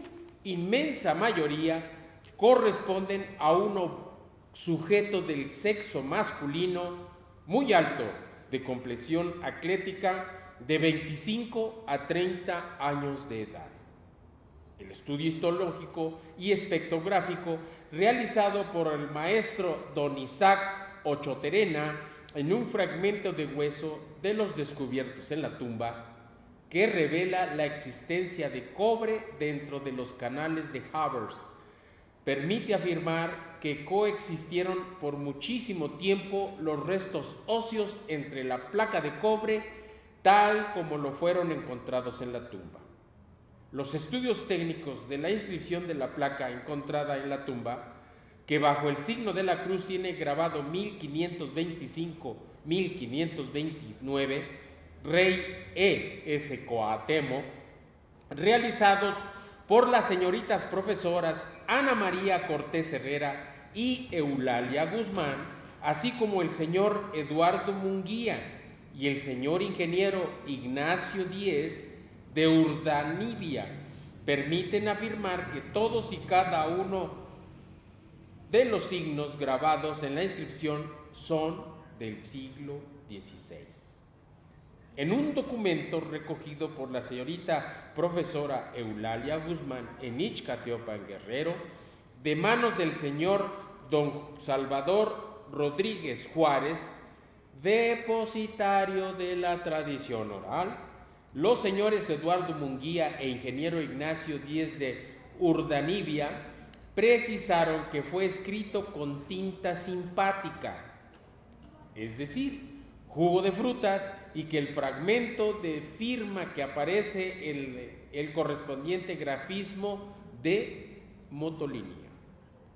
inmensa mayoría corresponden a un sujeto del sexo masculino muy alto, de complexión atlética, de 25 a 30 años de edad. El estudio histológico y espectrográfico realizado por el maestro don Isaac Ochoterena en un fragmento de hueso de los descubiertos en la tumba, que revela la existencia de cobre dentro de los canales de Havers, permite afirmar que coexistieron por muchísimo tiempo los restos óseos entre la placa de cobre tal como lo fueron encontrados en la tumba. Los estudios técnicos de la inscripción de la placa encontrada en la tumba, que bajo el signo de la cruz tiene grabado 1525-1529, Rey E.S. Coatemo, realizados por las señoritas profesoras Ana María Cortés Herrera y Eulalia Guzmán, así como el señor Eduardo Munguía y el señor ingeniero Ignacio Díez de Urdanibia, permiten afirmar que todos y cada uno de los signos grabados en la inscripción son del siglo XVI. En un documento recogido por la señorita profesora Eulalia Guzmán en Ixcateopan, Guerrero, de manos del señor don Salvador Rodríguez Juárez, depositario de la tradición oral, los señores Eduardo Munguía e ingeniero Ignacio Díez de Urdanibia precisaron que fue escrito con tinta simpática, es decir, jugo de frutas, y que el fragmento de firma que aparece el correspondiente grafismo de motolínea.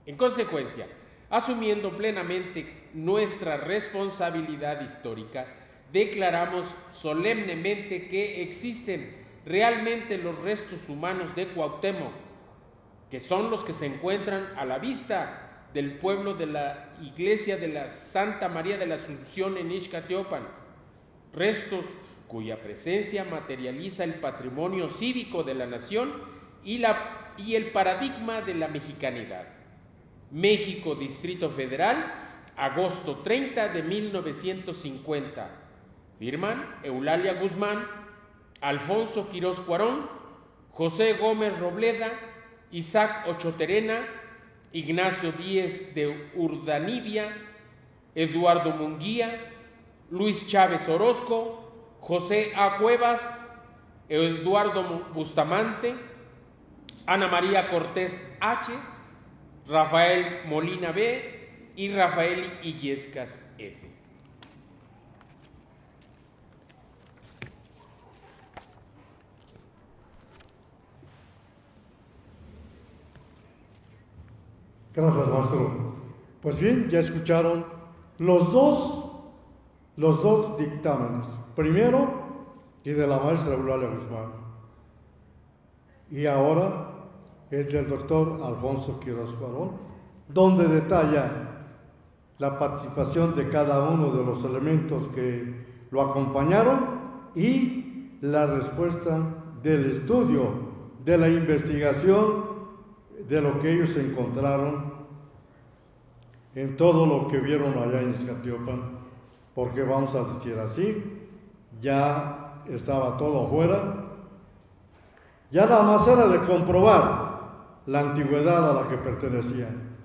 En consecuencia, asumiendo plenamente nuestra responsabilidad histórica, declaramos solemnemente que existen realmente los restos humanos de Cuauhtémoc, que son los que se encuentran a la vista del pueblo de la iglesia de la Santa María de la Asunción en Ixcateopan, restos cuya presencia materializa el patrimonio cívico de la nación y el paradigma de la mexicanidad. México, Distrito Federal, agosto 30 de 1950. Firman Eulalia Guzmán, Alfonso Quirós Cuarón, José Gómez Robleda, Isaac Ochoterena, Ignacio Díez de Urdanibia, Eduardo Munguía, Luis Chávez Orozco, José A. Cuevas, Eduardo Bustamante, Ana María Cortés H., Rafael Molina B. y Rafael Illescas F. Gracias, maestro. Pues bien, ya escucharon los dos dictámenes. Primero, y de la maestra Eulalia Guzmán. Y ahora, el del doctor Alfonso Quiroz Barón, donde detalla la participación de cada uno de los elementos que lo acompañaron y la respuesta del estudio, de la investigación, de lo que ellos encontraron en todo lo que vieron allá en Iztacalpan, porque vamos a decir así, ya estaba todo afuera, ya nada más era de comprobar la antigüedad a la que pertenecían.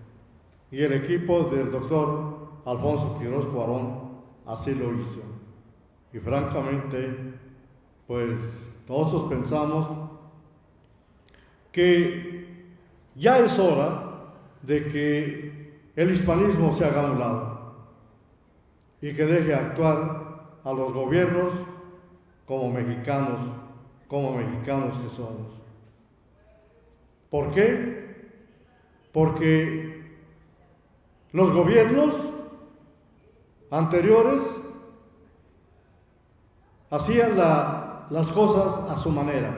Y el equipo del doctor Alfonso Quiroz Barón así lo hizo. Y francamente, pues nosotros pensamos que ya es hora de que el hispanismo se haga a un lado y que deje actuar a los gobiernos como mexicanos que somos. ¿Por qué? Porque los gobiernos anteriores hacían las cosas a su manera.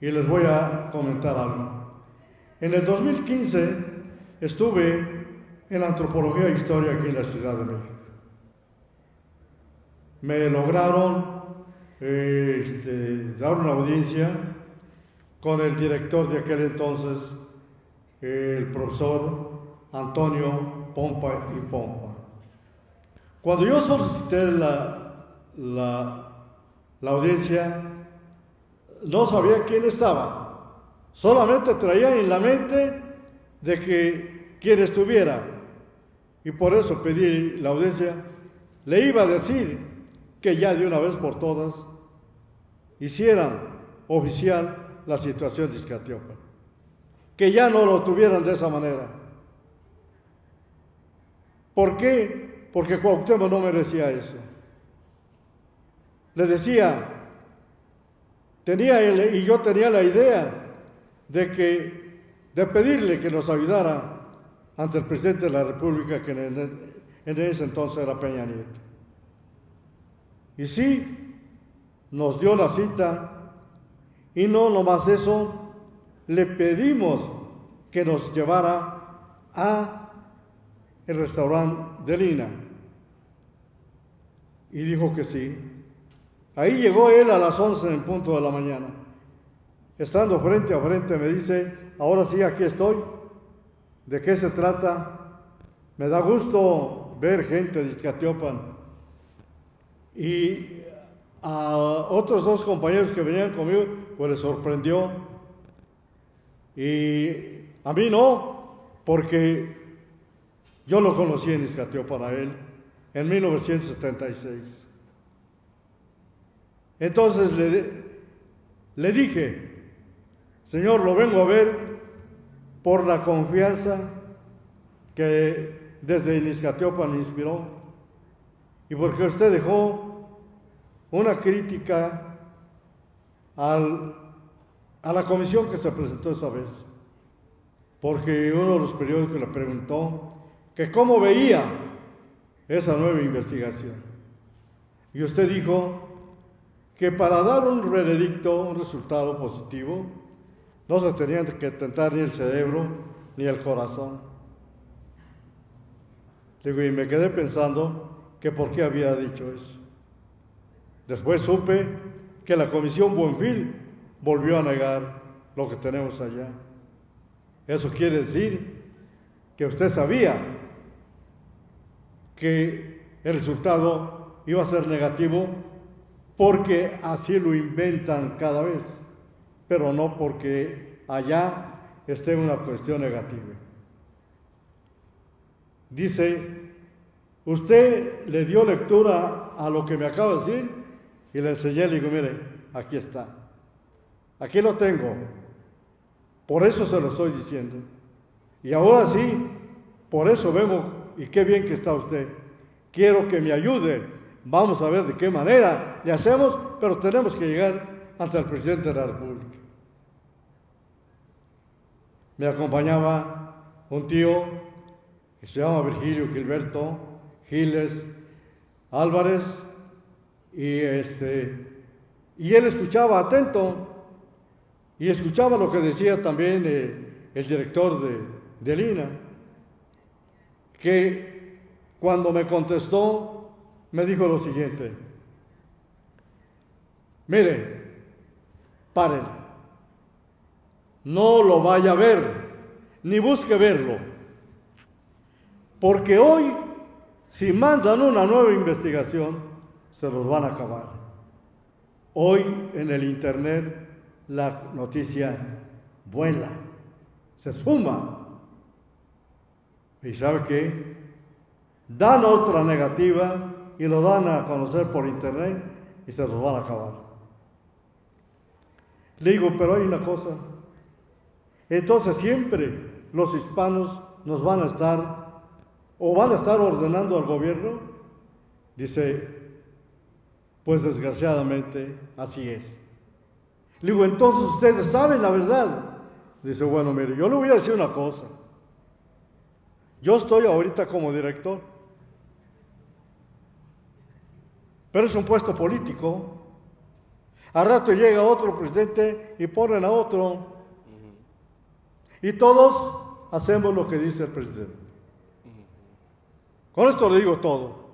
Y les voy a comentar algo. En el 2015 estuve en Antropología e Historia aquí en la Ciudad de México. Me lograron dar una audiencia con el director de aquel entonces, el profesor Antonio Pompa y Pompa. Cuando yo solicité la audiencia, no sabía quién estaba, solamente traía en la mente de que quien estuviera, y por eso pedí la audiencia. Le iba a decir que ya de una vez por todas hicieran oficial la situación de Iztacalpan, que ya no lo tuvieran de esa manera. ¿Por qué? Porque Cuauhtémoc no merecía eso. Le decía, y yo tenía la idea de pedirle que nos ayudara ante el presidente de la República, que en ese entonces era Peña Nieto. Y sí, nos dio la cita, y no nomás eso, le pedimos que nos llevara a el restaurante de Lina. Y dijo que sí. Ahí llegó él a las 11 en punto de la mañana. Estando frente a frente me dice, ahora sí, aquí estoy. ¿De qué se trata? Me da gusto ver gente de Iztacalpan. Y a otros dos compañeros que venían conmigo, pues les sorprendió. Y a mí no, porque yo lo conocí en Iztacalpan a él en 1976. Entonces le dije, señor, lo vengo a ver por la confianza que desde Iztacalpan me inspiró y porque usted dejó una crítica a la comisión que se presentó esa vez, porque uno de los periódicos le preguntó que cómo veía esa nueva investigación, y usted dijo que para dar un veredicto, un resultado positivo, no se tenían que tentar ni el cerebro ni el corazón. Digo, y me quedé pensando que por qué había dicho eso. Después supe que la Comisión Buenfil volvió a negar lo que tenemos allá. Eso quiere decir que usted sabía que el resultado iba a ser negativo, porque así lo inventan cada vez, pero no porque allá esté una cuestión negativa. Dice, usted le dio lectura a lo que me acaba de decir, y le enseñé, le digo, mire, aquí está, aquí lo tengo, por eso se lo estoy diciendo, y ahora sí, por eso vengo, y qué bien que está usted, quiero que me ayude. Vamos a ver de qué manera le hacemos, pero tenemos que llegar ante el presidente de la República. Me acompañaba un tío que se llama Virgilio Gilberto Giles Álvarez, y él escuchaba atento, y escuchaba lo que decía también el director del INAH, que cuando me contestó me dijo lo siguiente: mire, paren, no lo vaya a ver, ni busque verlo, porque hoy, si mandan una nueva investigación, se los van a acabar. Hoy en el internet la noticia vuela, se esfuma. ¿Y sabe qué? Dan otra negativa y lo dan a conocer por internet y se los van a acabar. Le digo, pero hay una cosa. Entonces siempre los hispanos nos van a estar ordenando al gobierno. Dice, pues desgraciadamente así es. Le digo, entonces ustedes saben la verdad. Dice, bueno, mire, yo le voy a decir una cosa. Yo estoy ahorita como director, pero es un puesto político. Al rato llega otro presidente y ponen a otro. Y todos hacemos lo que dice el presidente. Con esto le digo todo.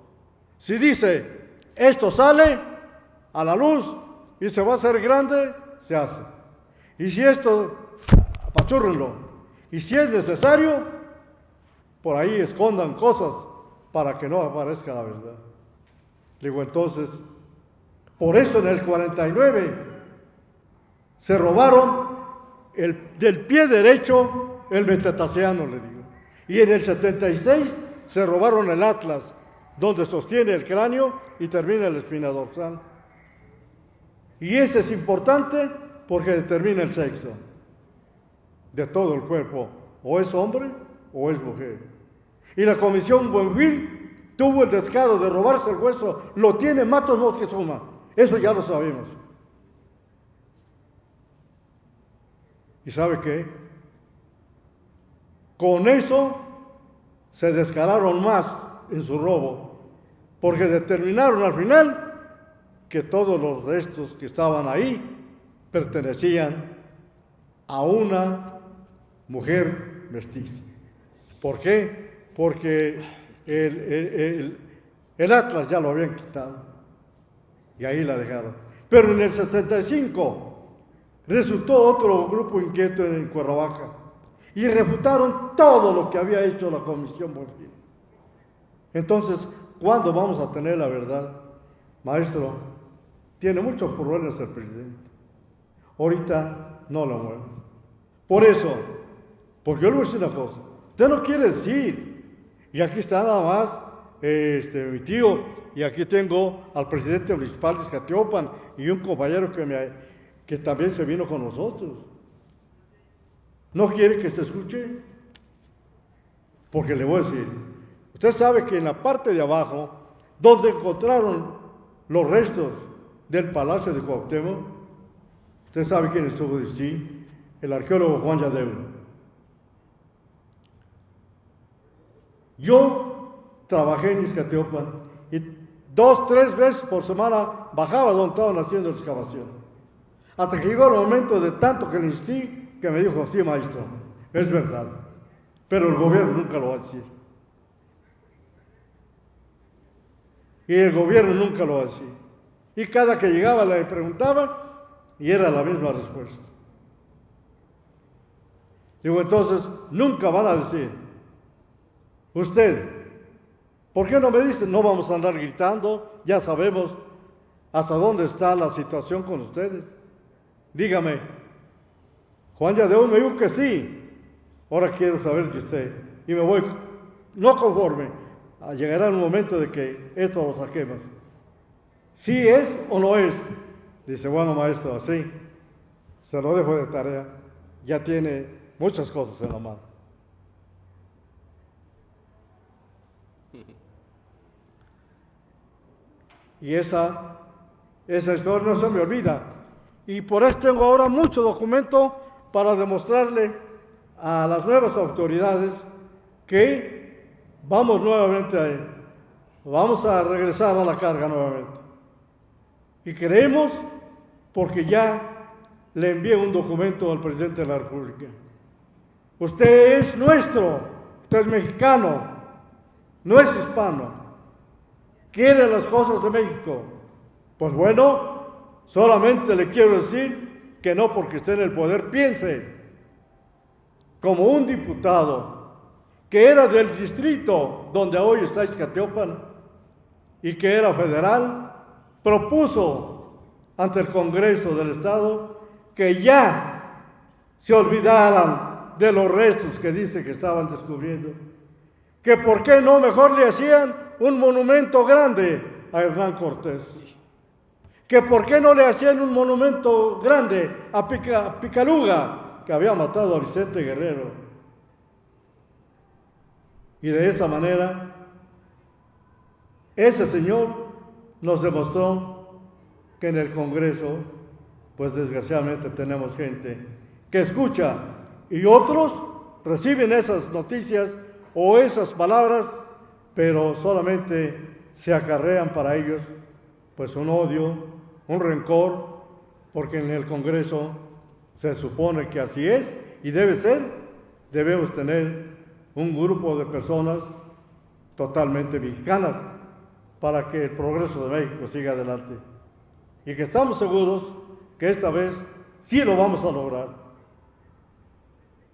Si dice, esto sale a la luz y se va a hacer grande, se hace. Y si esto, apachúrrenlo. Y si es necesario, por ahí escondan cosas para que no aparezca la verdad. Le digo, entonces, por eso en el 49 se robaron del pie derecho el metataseano, le digo. Y en el 76 se robaron el atlas, donde sostiene el cráneo y termina la espina dorsal. Y ese es importante porque determina el sexo de todo el cuerpo, o es hombre o es mujer. Y la Comisión Buenfil tuvo el descaro de robarse el hueso, lo tiene Matos Moctezuma, eso ya lo sabemos. ¿Y sabe qué? Con eso se descararon más en su robo, porque determinaron al final que todos los restos que estaban ahí pertenecían a una mujer mestiza. ¿Por qué? Porque el atlas ya lo habían quitado y ahí la dejaron. Pero en el 75 resultó otro grupo inquieto en Cuernavaca y refutaron todo lo que había hecho la Comisión Buenfil. Entonces, ¿cuándo vamos a tener la verdad? Maestro, tiene muchos problemas el presidente. Ahorita no lo mueve. Por eso, porque yo le voy a decir una cosa, usted no quiere decir, y aquí está nada más mi tío, y aquí tengo al presidente municipal de Izcatiopan y un compañero que también se vino con nosotros. ¿No quiere que se escuche? Porque le voy a decir, usted sabe que en la parte de abajo, donde encontraron los restos del Palacio de Cuauhtémoc, usted sabe quién estuvo de sí, el arqueólogo Juan Yadeu. Yo trabajé en Izcatiopan y 2, 3 veces por semana bajaba donde estaban haciendo la excavación. Hasta que llegó el momento de tanto que le insistí, que me dijo, sí, maestro, es verdad, pero el gobierno nunca lo va a decir. Y el gobierno nunca lo va a decir. Y cada que llegaba le preguntaba y era la misma respuesta. Digo, entonces, nunca van a decir, usted, ¿por qué no me dice? No vamos a andar gritando, ya sabemos hasta dónde está la situación con ustedes. Dígame, Juan Yadeu me dijo que sí, ahora quiero saber de usted. Y me voy, no conforme, llegará un momento de que esto lo saquemos. ¿Sí es o no es? Dice, bueno, maestro, así, se lo dejo de tarea, ya tiene muchas cosas en la mano. Y esa historia no se me olvida. Y por eso tengo ahora mucho documento para demostrarle a las nuevas autoridades que vamos a regresar a la carga nuevamente. Y creemos porque ya le envié un documento al presidente de la República. Usted es nuestro, usted es mexicano, no es hispano, quiere las cosas de México. Pues bueno, solamente le quiero decir que no porque esté en el poder piense como un diputado que era del distrito donde hoy está Ixcateopan y que era federal, propuso ante el Congreso del Estado que ya se olvidaran de los restos que dice que estaban descubriendo, que por qué no mejor le hacían un monumento grande a Hernán Cortés, que por qué no le hacían un monumento grande a Picaluga, que había matado a Vicente Guerrero. Y de esa manera, ese señor nos demostró que en el Congreso, pues desgraciadamente tenemos gente que escucha y otros reciben esas noticias o esas palabras, pero solamente se acarrean para ellos pues un odio, un rencor, porque en el Congreso se supone que así es y debe ser. Debemos tener un grupo de personas totalmente mexicanas para que el progreso de México siga adelante. Y que estamos seguros que esta vez sí lo vamos a lograr.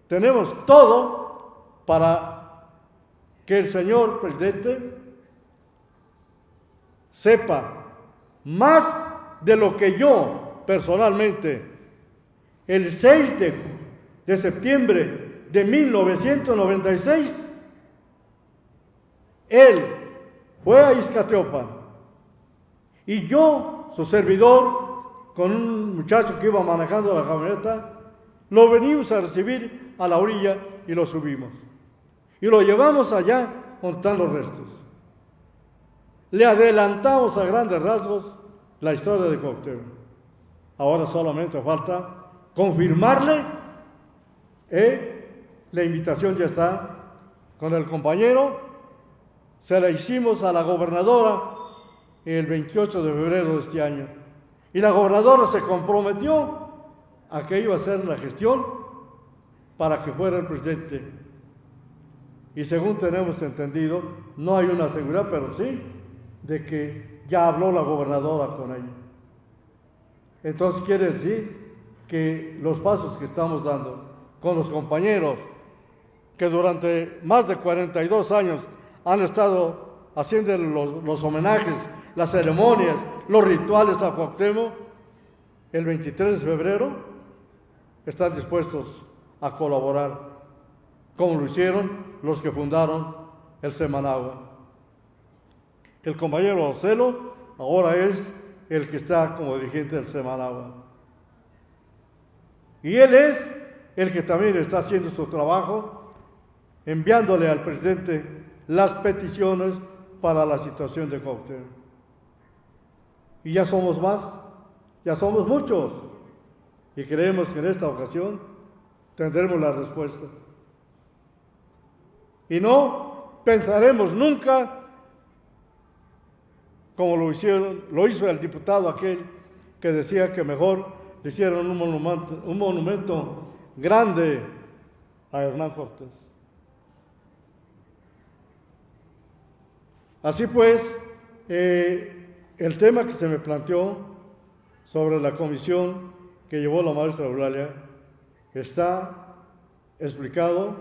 Tenemos todo para que el señor presidente sepa más de lo que yo personalmente, el 6 de septiembre de 1996, él fue a Ixcateopan y yo, su servidor, con un muchacho que iba manejando la camioneta, lo venimos a recibir a la orilla y lo subimos. Y lo llevamos allá donde están los restos. Le adelantamos a grandes rasgos la historia de Cuauhtémoc. Ahora solamente falta confirmarle. La invitación ya está con el compañero. Se la hicimos a la gobernadora el 28 de febrero de este año. Y la gobernadora se comprometió a que iba a hacer la gestión para que fuera el presidente. Y según tenemos entendido, no hay una seguridad, pero sí, de que ya habló la gobernadora con ella. Entonces quiere decir que los pasos que estamos dando con los compañeros que durante más de 42 años han estado haciendo los homenajes, las ceremonias, los rituales a Cuauhtémoc, el 23 de febrero están dispuestos a colaborar, como lo hicieron los que fundaron el Semanagua. El compañero Ocelo ahora es el que está como dirigente del Semanagua. Y él es el que también está haciendo su trabajo, enviándole al presidente las peticiones para la situación de Cuauhtémoc. Y ya somos más, ya somos muchos. Y creemos que en esta ocasión tendremos la respuesta. Y no pensaremos nunca como lo hizo el diputado aquel que decía que mejor le hicieron un monumento grande a Hernán Cortés. Así pues, el tema que se me planteó sobre la comisión que llevó la maestra Eulalia está explicado,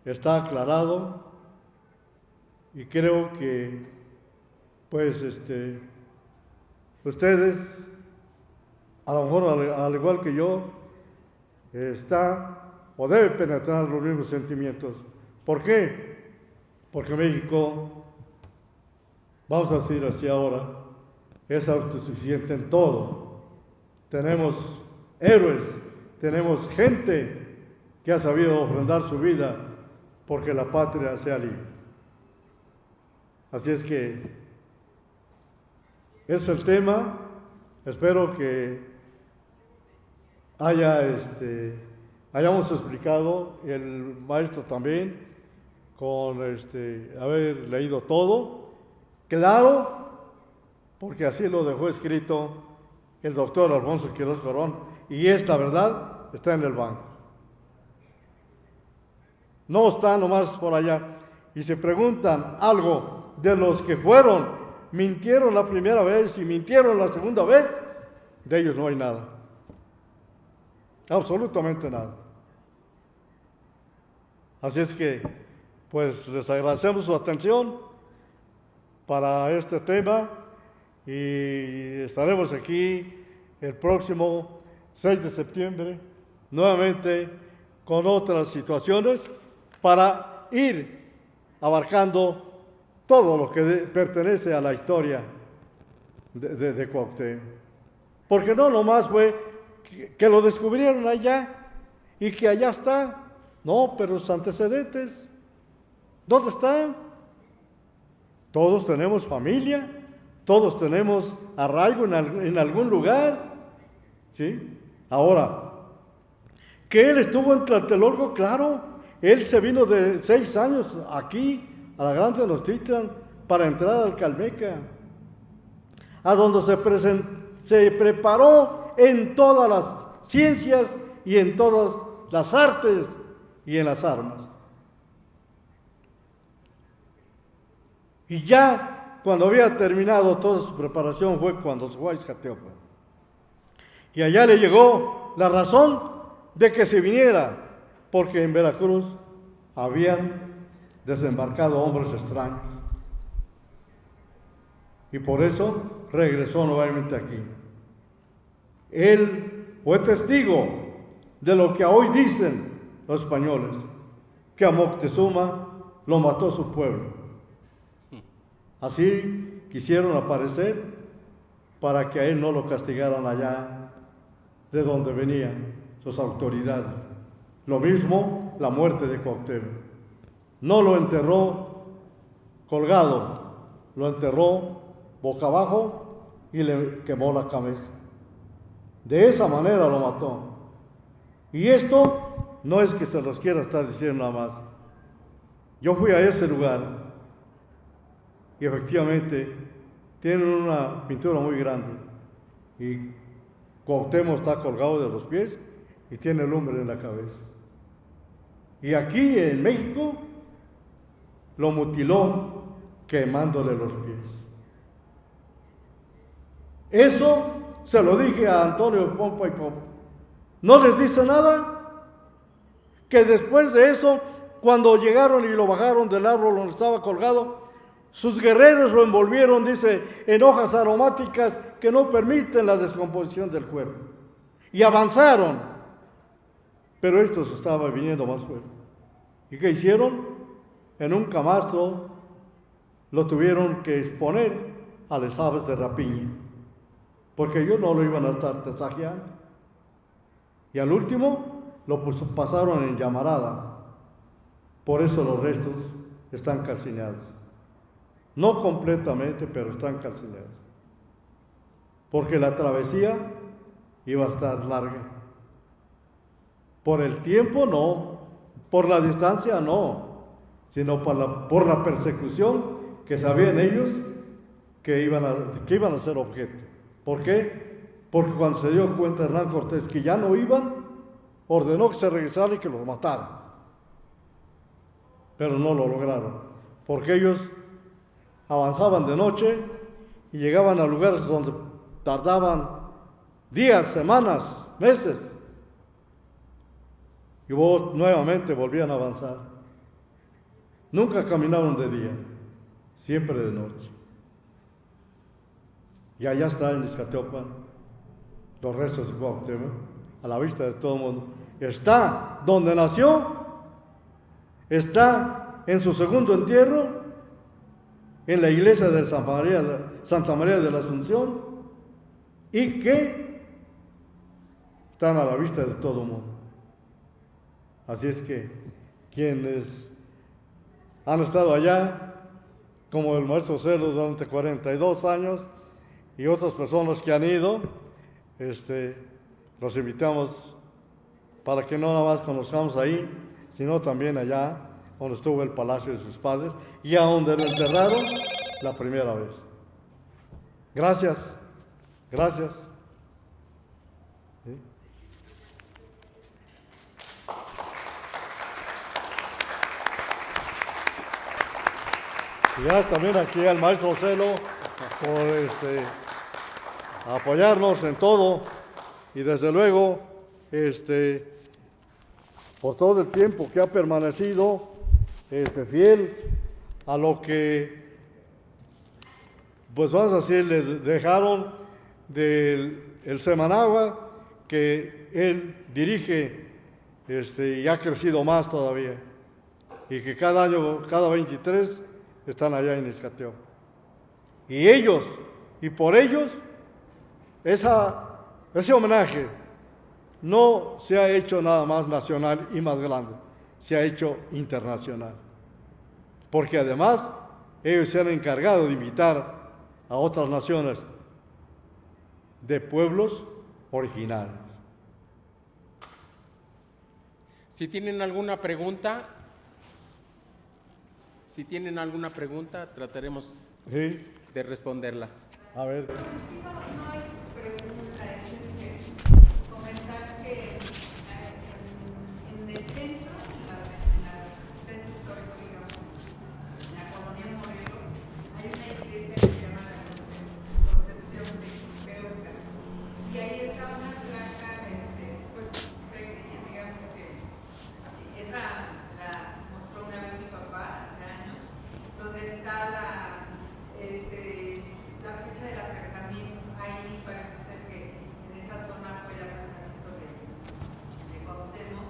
está aclarado y creo que pues ustedes, a lo mejor al igual que yo, está o debe penetrar los mismos sentimientos. ¿Por qué? Porque México, vamos a decir así ahora, es autosuficiente en todo. Tenemos héroes, tenemos gente que ha sabido ofrendar su vida porque la patria sea libre. Así es que es el tema. Espero que haya hayamos explicado, el maestro también, con haber leído todo, claro, porque así lo dejó escrito el doctor Alfonso Quiroz Corón, y esta verdad está en el banco. No está nomás por allá. Y se preguntan algo de los que mintieron la primera vez y mintieron la segunda vez, de ellos no hay nada. Absolutamente nada. Así es que, pues les agradecemos su atención para este tema y estaremos aquí el próximo 6 de septiembre nuevamente con otras situaciones para ir abarcando todo lo que pertenece a la historia de Cuauhtémoc. Porque no nomás fue que lo descubrieron allá y que allá está. No, pero los antecedentes, ¿dónde están? Todos tenemos familia, todos tenemos arraigo en algún lugar, ¿sí? Ahora, que él estuvo en Tlatelolco, claro, él se vino de 6 años aquí, a la Gran Tenochtitlan, para entrar al Calmeca, a donde se preparó en todas las ciencias y en todas las artes y en las armas. Y ya cuando había terminado toda su preparación fue cuando se fue a Iztacalco. Y allá le llegó la razón de que se viniera, porque en Veracruz habían desembarcado hombres extraños. Y por eso regresó nuevamente aquí. Él fue testigo de lo que hoy dicen los españoles, que a Moctezuma lo mató su pueblo. Así quisieron aparecer para que a él no lo castigaran allá de donde venían sus autoridades. Lo mismo la muerte de Cuauhtémoc. No lo enterró colgado, lo enterró boca abajo y le quemó la cabeza. De esa manera lo mató. Y esto no es que se los quiera estar diciendo nada más. Yo fui a ese lugar y efectivamente tienen una pintura muy grande y Cuauhtémoc está colgado de los pies y tiene lumbre en la cabeza. Y aquí en México lo mutiló quemándole los pies. Eso se lo dije a Antonio Pompa y Pompa. ¿No les dice nada? Que después de eso, cuando llegaron y lo bajaron del árbol donde estaba colgado, sus guerreros lo envolvieron, dice, en hojas aromáticas que no permiten la descomposición del cuerpo. Y avanzaron. Pero esto se estaba viniendo más fuerte. ¿Y qué hicieron? En un camastro lo tuvieron que exponer a las aves de rapiña, porque ellos no lo iban a estar tasajeando. Y al último lo pasaron en llamarada. Por eso los restos están calcinados. No completamente, pero están calcinados. Porque la travesía iba a estar larga. Por el tiempo no, por la distancia no, sino por la persecución que sabían ellos que iban a ser objeto. ¿Por qué? Porque cuando se dio cuenta Hernán Cortés que ya no iban, ordenó que se regresaran y que los mataran. Pero no lo lograron, porque ellos avanzaban de noche y llegaban a lugares donde tardaban días, semanas, meses. Y nuevamente volvían a avanzar. Nunca caminaron de día, siempre de noche. Y allá está en Iztacalco los restos de Cuauhtémoc, a la vista de todo el mundo. Está donde nació, está en su segundo entierro, en la iglesia de Santa María de la Asunción, y que están a la vista de todo el mundo. Así es que quienes han estado allá, como el maestro Celos durante 42 años, y otras personas que han ido, los invitamos para que no nada más conozcamos ahí, sino también allá donde estuvo el palacio de sus padres y a donde lo enterraron la primera vez. Gracias, gracias. ¿Sí? Y gracias también aquí al maestro Celo por apoyarnos en todo y desde luego por todo el tiempo que ha permanecido fiel a lo que, pues vamos a decir, le dejaron del Semanagua, que él dirige y ha crecido más todavía, y que cada año, cada 23, están allá en Izcateo. Y ellos, y por ellos, ese homenaje no se ha hecho nada más nacional y más grande, se ha hecho internacional. Porque además ellos se han encargado de invitar a otras naciones de pueblos originarios. Si tienen alguna pregunta, trataremos ¿Sí? de responderla. A ver. No es pregunta, es comentar que en el centro, en el centro histórico, digamos, en la colonia Morelos, hay una iglesia que se llama la Concepción de Peuca, y ahí está una placa, pues pequeña, digamos que esa la mostró una vez mi papá hace años, donde está la fecha del apresamiento. Ahí parece ser que en esa zona fue el apresamiento de Cuauhtémoc,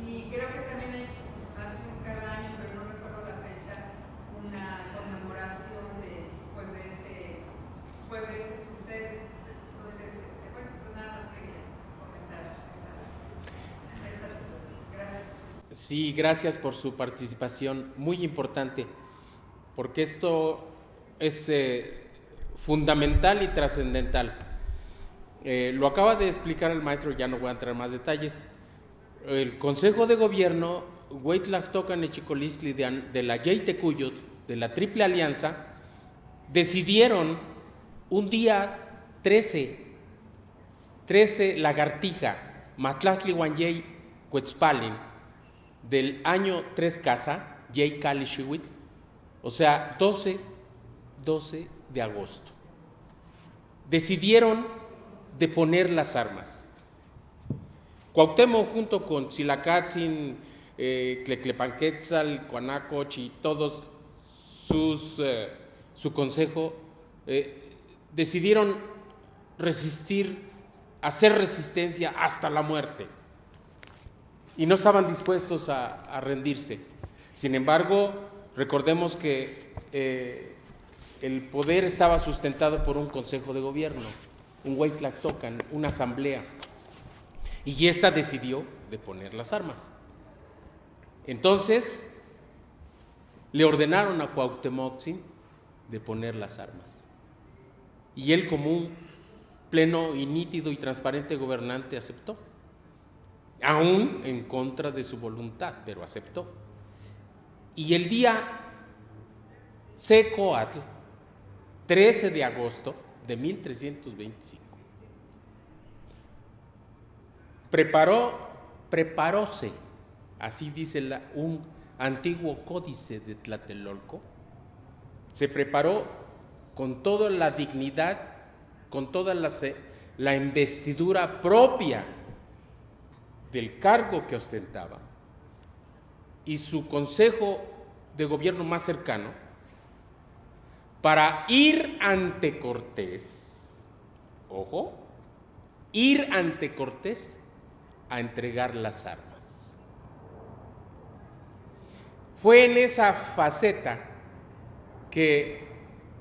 y creo que también hacen cada año, pero no recuerdo la fecha, una conmemoración de ese suceso. Entonces, bueno, pues nada más quería comentar esta situación. Gracias. Sí, gracias por su participación, muy importante, porque esto es fundamental y trascendental. Lo acaba de explicar el maestro, ya no voy a entrar en más detalles. El Consejo de Gobierno, Hueytlac-Tocan Echicolistli de la Yeytecuyotl, de la Triple Alianza, decidieron un día 13 Lagartija, Matlachtli Guanyey Cuetzpalin, del año 3 Casa, Yey Calishihuitl, o sea, 12 de agosto. Decidieron deponer las armas. Cuauhtémoc, junto con Tzilacatzin, Tleclepanquetzal, Cuanacoch y todos su consejo, decidieron hacer resistencia hasta la muerte. Y no estaban dispuestos a rendirse. Sin embargo, recordemos que el poder estaba sustentado por un consejo de gobierno, un Hueytlac-Tocan, una asamblea, y esta decidió deponer las armas. Entonces, le ordenaron a Cuauhtémoc deponer las armas. Y él, como un pleno y nítido y transparente gobernante, aceptó, aún en contra de su voluntad, pero aceptó. Y el día Secoatl, 13 de agosto de 1325, preparóse, así dice un antiguo códice de Tlatelolco, se preparó con toda la dignidad, con toda la investidura propia del cargo que ostentaba, y su consejo de gobierno más cercano, para ir ante Cortés, ojo, ir ante Cortés a entregar las armas. Fue en esa faceta que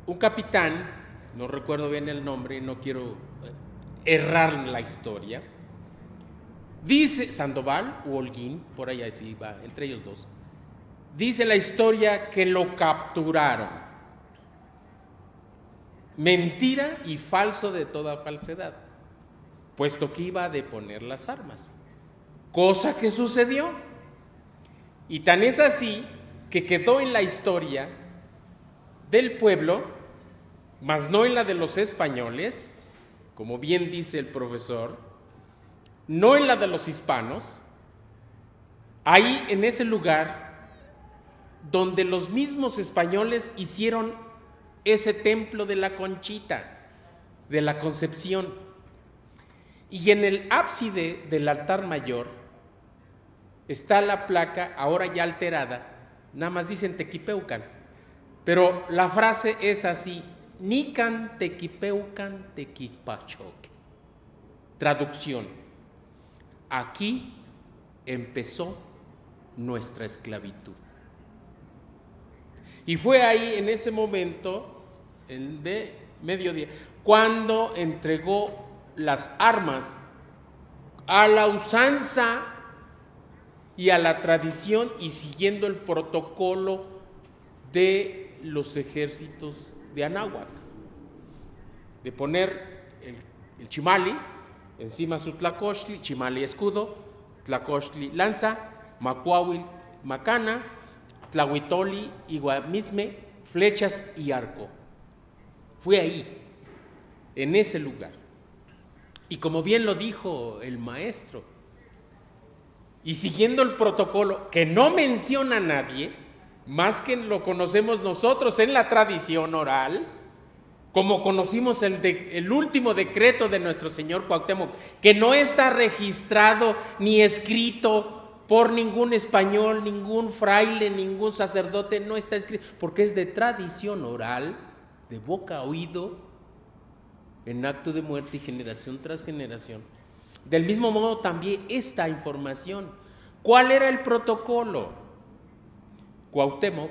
un capitán, no recuerdo bien el nombre, no quiero errar la historia, dice Sandoval o Holguín, por ahí así va, entre ellos dos, dice la historia que lo capturaron. Mentira y falso de toda falsedad, puesto que iba a deponer las armas. cosa que sucedió. Y tan es así que quedó en la historia del pueblo, mas no en la de los españoles, como bien dice el profesor, no en la de los hispanos, ahí en ese lugar donde los mismos españoles hicieron ese templo de la Conchita, de la Concepción. Y en el ábside del altar mayor está la placa, ahora ya alterada, nada más dicen Tequipeucan, pero la frase es así: Nican Tequipeucan Tequipachoque. Traducción: aquí empezó nuestra esclavitud. Y fue ahí, en ese momento, el de mediodía, cuando entregó las armas a la usanza y a la tradición y siguiendo el protocolo de los ejércitos de Anáhuac, de poner el chimali encima su tlacochtli, chimali escudo, tlacochtli lanza, macuahuil macana, tlahuitoli iguamisme, flechas y arco. Fue ahí, en ese lugar. Y como bien lo dijo el maestro, y siguiendo el protocolo que no menciona a nadie, más que lo conocemos nosotros en la tradición oral, como conocimos el último decreto de nuestro Señor Cuauhtémoc, que no está registrado ni escrito por ningún español, ningún fraile, ningún sacerdote, no está escrito, porque es de tradición oral, de boca a oído, en acto de muerte y generación tras generación. Del mismo modo también esta información. ¿Cuál era el protocolo? Cuauhtémoc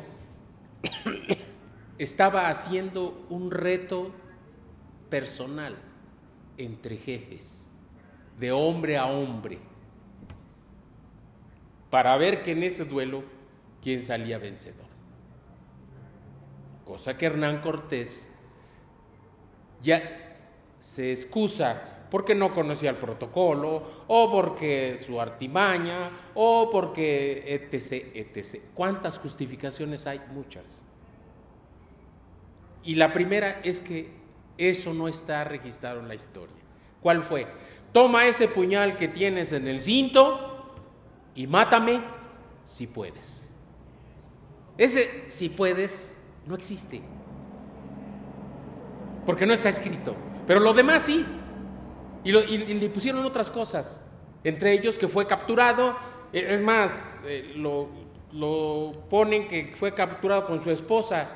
estaba haciendo un reto personal entre jefes, de hombre a hombre, para ver que en ese duelo quién salía vencedor. Cosa que Hernán Cortés ya se excusa porque no conocía el protocolo, o porque su artimaña, o porque etc, etc. ¿Cuántas justificaciones hay? Muchas. Y la primera es que eso no está registrado en la historia. ¿Cuál fue? Toma ese puñal que tienes en el cinto y mátame si puedes. Ese si puedes no existe, porque no está escrito, pero lo demás sí. Y le pusieron otras cosas, entre ellos que fue capturado, es más, lo ponen que fue capturado con su esposa,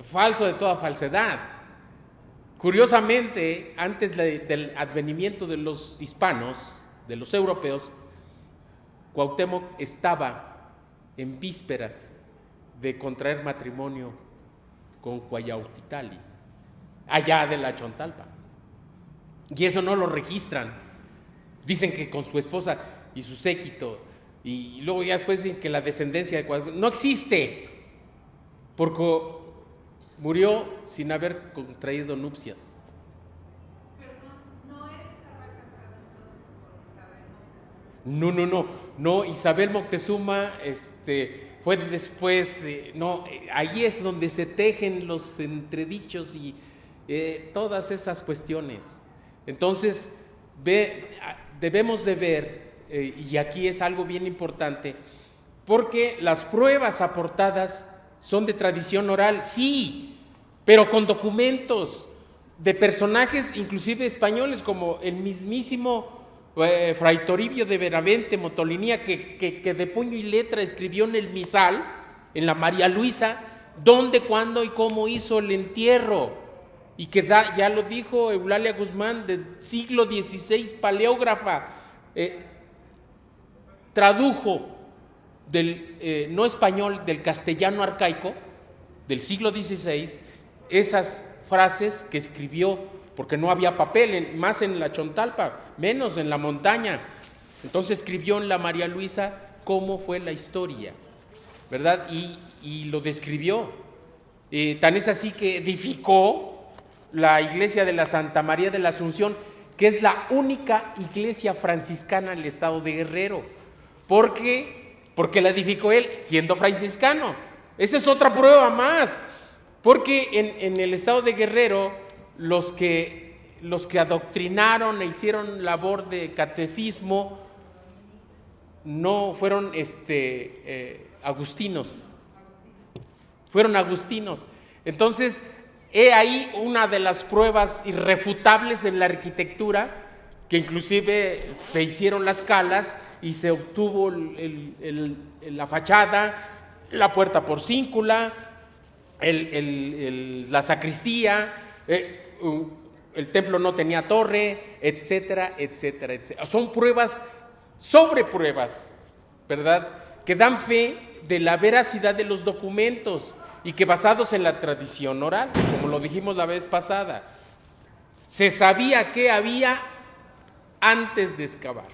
falso de toda falsedad. Curiosamente, antes del advenimiento de los hispanos, de los europeos, Cuauhtémoc estaba en vísperas de contraer matrimonio con Cuayautitali, allá de la Chontalpa. Y eso no lo registran. Dicen que con su esposa y su séquito, y luego ya después dicen que la descendencia de Cuauhtémoc no existe, porque murió sin haber contraído nupcias. Pero no estaba casado entonces con Isabel Moctezuma. No, Isabel Moctezuma fue después, ahí es donde se tejen los entredichos y todas esas cuestiones. Entonces, debemos de ver, y aquí es algo bien importante, porque las pruebas aportadas son de tradición oral, sí, pero con documentos de personajes inclusive españoles, como el mismísimo Fray Toribio de Benavente Motolinía, que de puño y letra escribió en el misal, en la María Luisa, dónde, cuándo y cómo hizo el entierro. Y que ya lo dijo Eulalia Guzmán, del siglo XVI, paleógrafa, tradujo del no español, del castellano arcaico, del siglo XVI, esas frases que escribió, porque no había papel, más en la Chontalpa, menos en la montaña. Entonces escribió en la María Luisa cómo fue la historia, ¿verdad? Y lo describió. Tan es así que edificó la iglesia de la Santa María de la Asunción, que es la única iglesia franciscana en el estado de Guerrero. Porque la edificó él siendo franciscano. Esa es otra prueba más. Porque en el estado de Guerrero, los que adoctrinaron e hicieron labor de catecismo no fueron agustinos. Fueron agustinos. Entonces, he ahí una de las pruebas irrefutables en la arquitectura, que inclusive se hicieron las calas y se obtuvo la fachada, la puerta porcíncula, la sacristía, el templo no tenía torre, etcétera, etcétera, etcétera. Son pruebas sobre pruebas, ¿verdad?, que dan fe de la veracidad de los documentos y que basados en la tradición oral, como lo dijimos la vez pasada, se sabía qué había antes de excavar.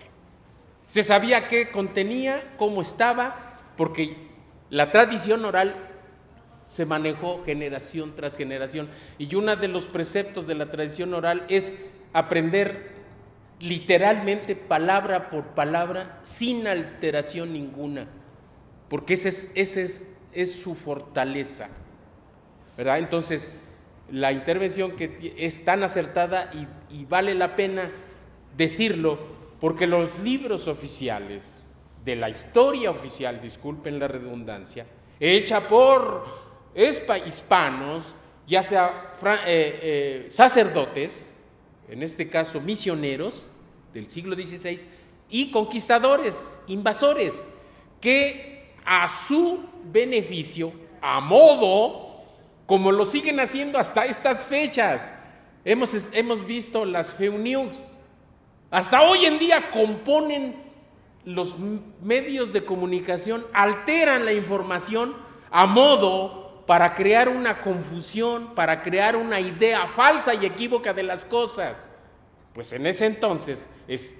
Se sabía qué contenía, cómo estaba, porque la tradición oral se manejó generación tras generación. Y uno de los preceptos de la tradición oral es aprender literalmente palabra por palabra sin alteración ninguna, porque ese es su fortaleza, ¿verdad? Entonces, la intervención que es tan acertada y vale la pena decirlo, porque los libros oficiales de la historia oficial, disculpen la redundancia, hecha por hispanos, ya sea sacerdotes, en este caso misioneros del siglo XVI, y conquistadores, invasores, que a su beneficio, a modo, como lo siguen haciendo hasta estas fechas, hemos visto las fake news, hasta hoy en día componen los medios de comunicación, alteran la información a modo para crear una confusión, para crear una idea falsa y equívoca de las cosas. Pues en ese entonces,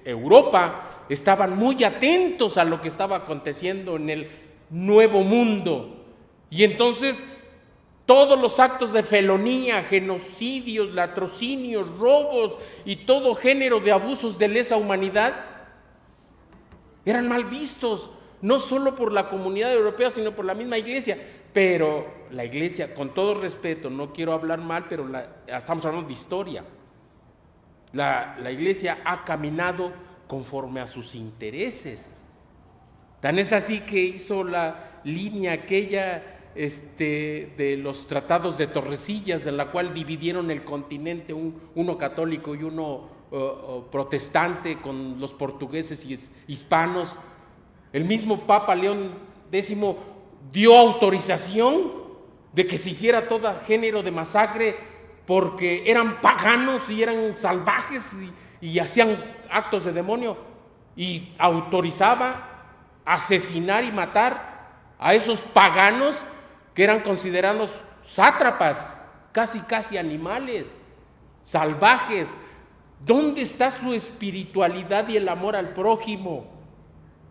Europa estaban muy atentos a lo que estaba aconteciendo en el Nuevo Mundo. Y entonces todos los actos de felonía, genocidios, latrocinios, robos y todo género de abusos de lesa humanidad eran mal vistos, no solo por la comunidad europea, sino por la misma iglesia. Pero la iglesia, con todo respeto, no quiero hablar mal, pero estamos hablando de historia. La iglesia ha caminado conforme a sus intereses. Tan es así que hizo la línea aquella de los tratados de Torrecillas, de la cual dividieron el continente, uno católico y uno protestante, con los portugueses y hispanos. El mismo Papa León X dio autorización de que se hiciera todo género de masacre, porque eran paganos y eran salvajes y hacían actos de demonio, y autorizaba asesinar y matar a esos paganos que eran considerados sátrapas, casi animales, salvajes. ¿Dónde está su espiritualidad y el amor al prójimo?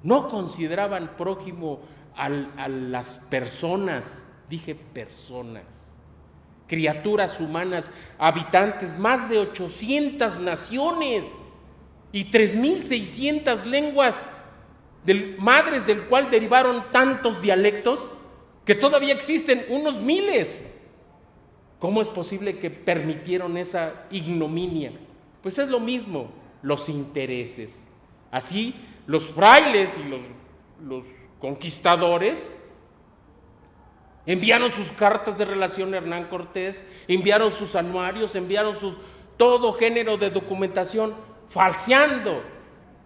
No consideraban prójimo a las personas, dije personas, criaturas humanas, habitantes, más de 800 naciones y 3.600 lenguas, madres del cual derivaron tantos dialectos que todavía existen unos miles. ¿Cómo es posible que permitieron esa ignominia? Pues es lo mismo, los intereses. Así, los frailes y los conquistadores enviaron sus cartas de relación a Hernán Cortés, enviaron sus anuarios, enviaron todo género de documentación, falseando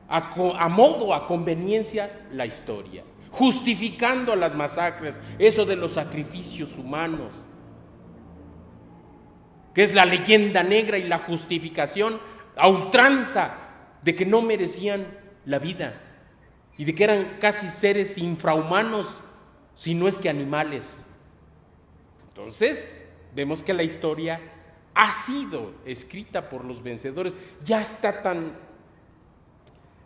a modo, a conveniencia, la historia, justificando las masacres, eso de los sacrificios humanos, que es la leyenda negra y la justificación a ultranza de que no merecían la vida y de que eran casi seres infrahumanos, si no es que animales. Entonces, vemos que la historia ha sido escrita por los vencedores. Ya está tan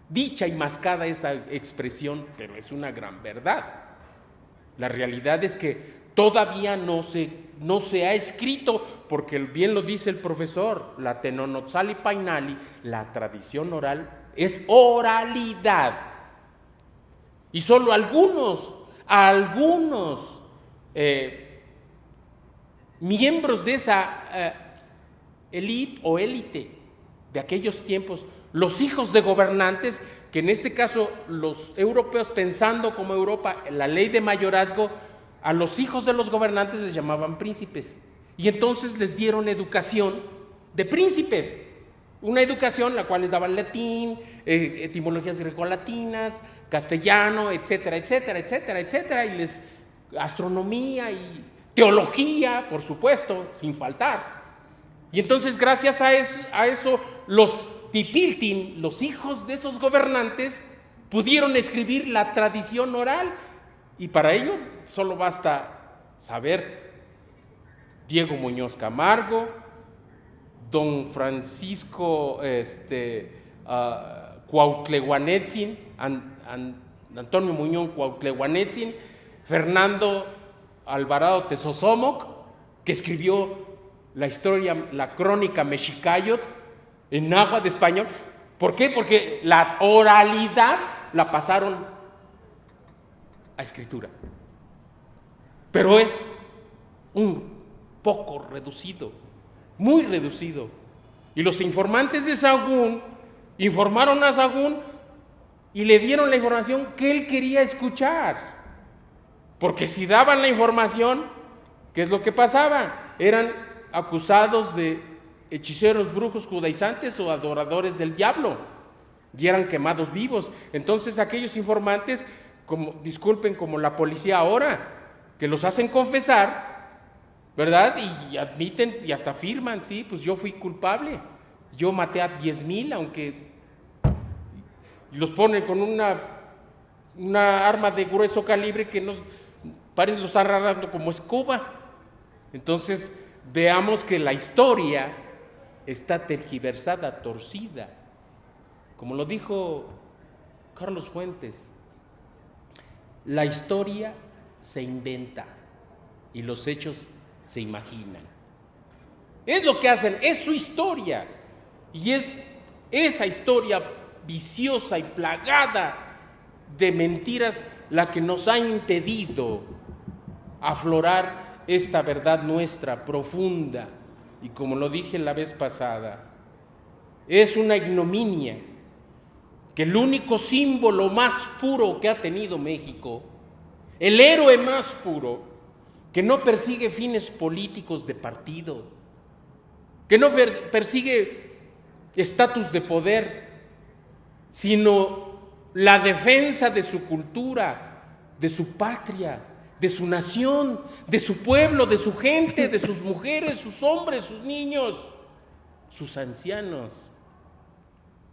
dicha y mascada esa expresión, pero es una gran verdad. La realidad es que todavía no se ha escrito, porque bien lo dice el profesor, la Tenonotzali Painali, la tradición oral es oralidad. Y solo algunos miembros de esa élite o élite de aquellos tiempos, los hijos de gobernantes, que en este caso los europeos, pensando como Europa, la ley de mayorazgo, a los hijos de los gobernantes les llamaban príncipes, y entonces les dieron educación de príncipes, una educación la cual les daban latín, etimologías grecolatinas, castellano, etcétera, etcétera, etcétera, etcétera, y les astronomía y teología, por supuesto, sin faltar. Y entonces, gracias a eso los Tipiltin, los hijos de esos gobernantes, pudieron escribir la tradición oral, y para ello solo basta saber Diego Muñoz Camargo, don Francisco Cuautleguanetzin, Antonio Muñoz Cuautleguanetzin, Fernando Alvarado Tezosomoc, que escribió la historia, la crónica Mexicayot en náhuatl español. ¿Por qué? Porque la oralidad la pasaron a escritura, pero es un poco reducido, muy reducido. Y los informantes de Sahagún informaron a Sahagún y le dieron la información que él quería escuchar, porque si daban la información, ¿qué es lo que pasaba? Eran acusados de hechiceros, brujos, judaizantes o adoradores del diablo, y eran quemados vivos. Entonces aquellos informantes, disculpen, como la policía ahora, que los hacen confesar, ¿verdad? Y admiten y hasta firman, sí, pues yo fui culpable, yo maté a 10,000, aunque los ponen con una arma de grueso calibre que nos parece los están agarrando como escoba. Entonces veamos que la historia está tergiversada, torcida, como lo dijo Carlos Fuentes. La historia se inventa y los hechos se imaginan. Es lo que hacen, es su historia, y es esa historia viciosa y plagada de mentiras la que nos ha impedido aflorar esta verdad nuestra profunda. Y como lo dije la vez pasada, es una ignominia que el único símbolo más puro que ha tenido México, el héroe más puro, que no persigue fines políticos de partido, que no persigue estatus de poder, sino la defensa de su cultura, de su patria, de su nación, de su pueblo, de su gente, de sus mujeres, sus hombres, sus niños, sus ancianos,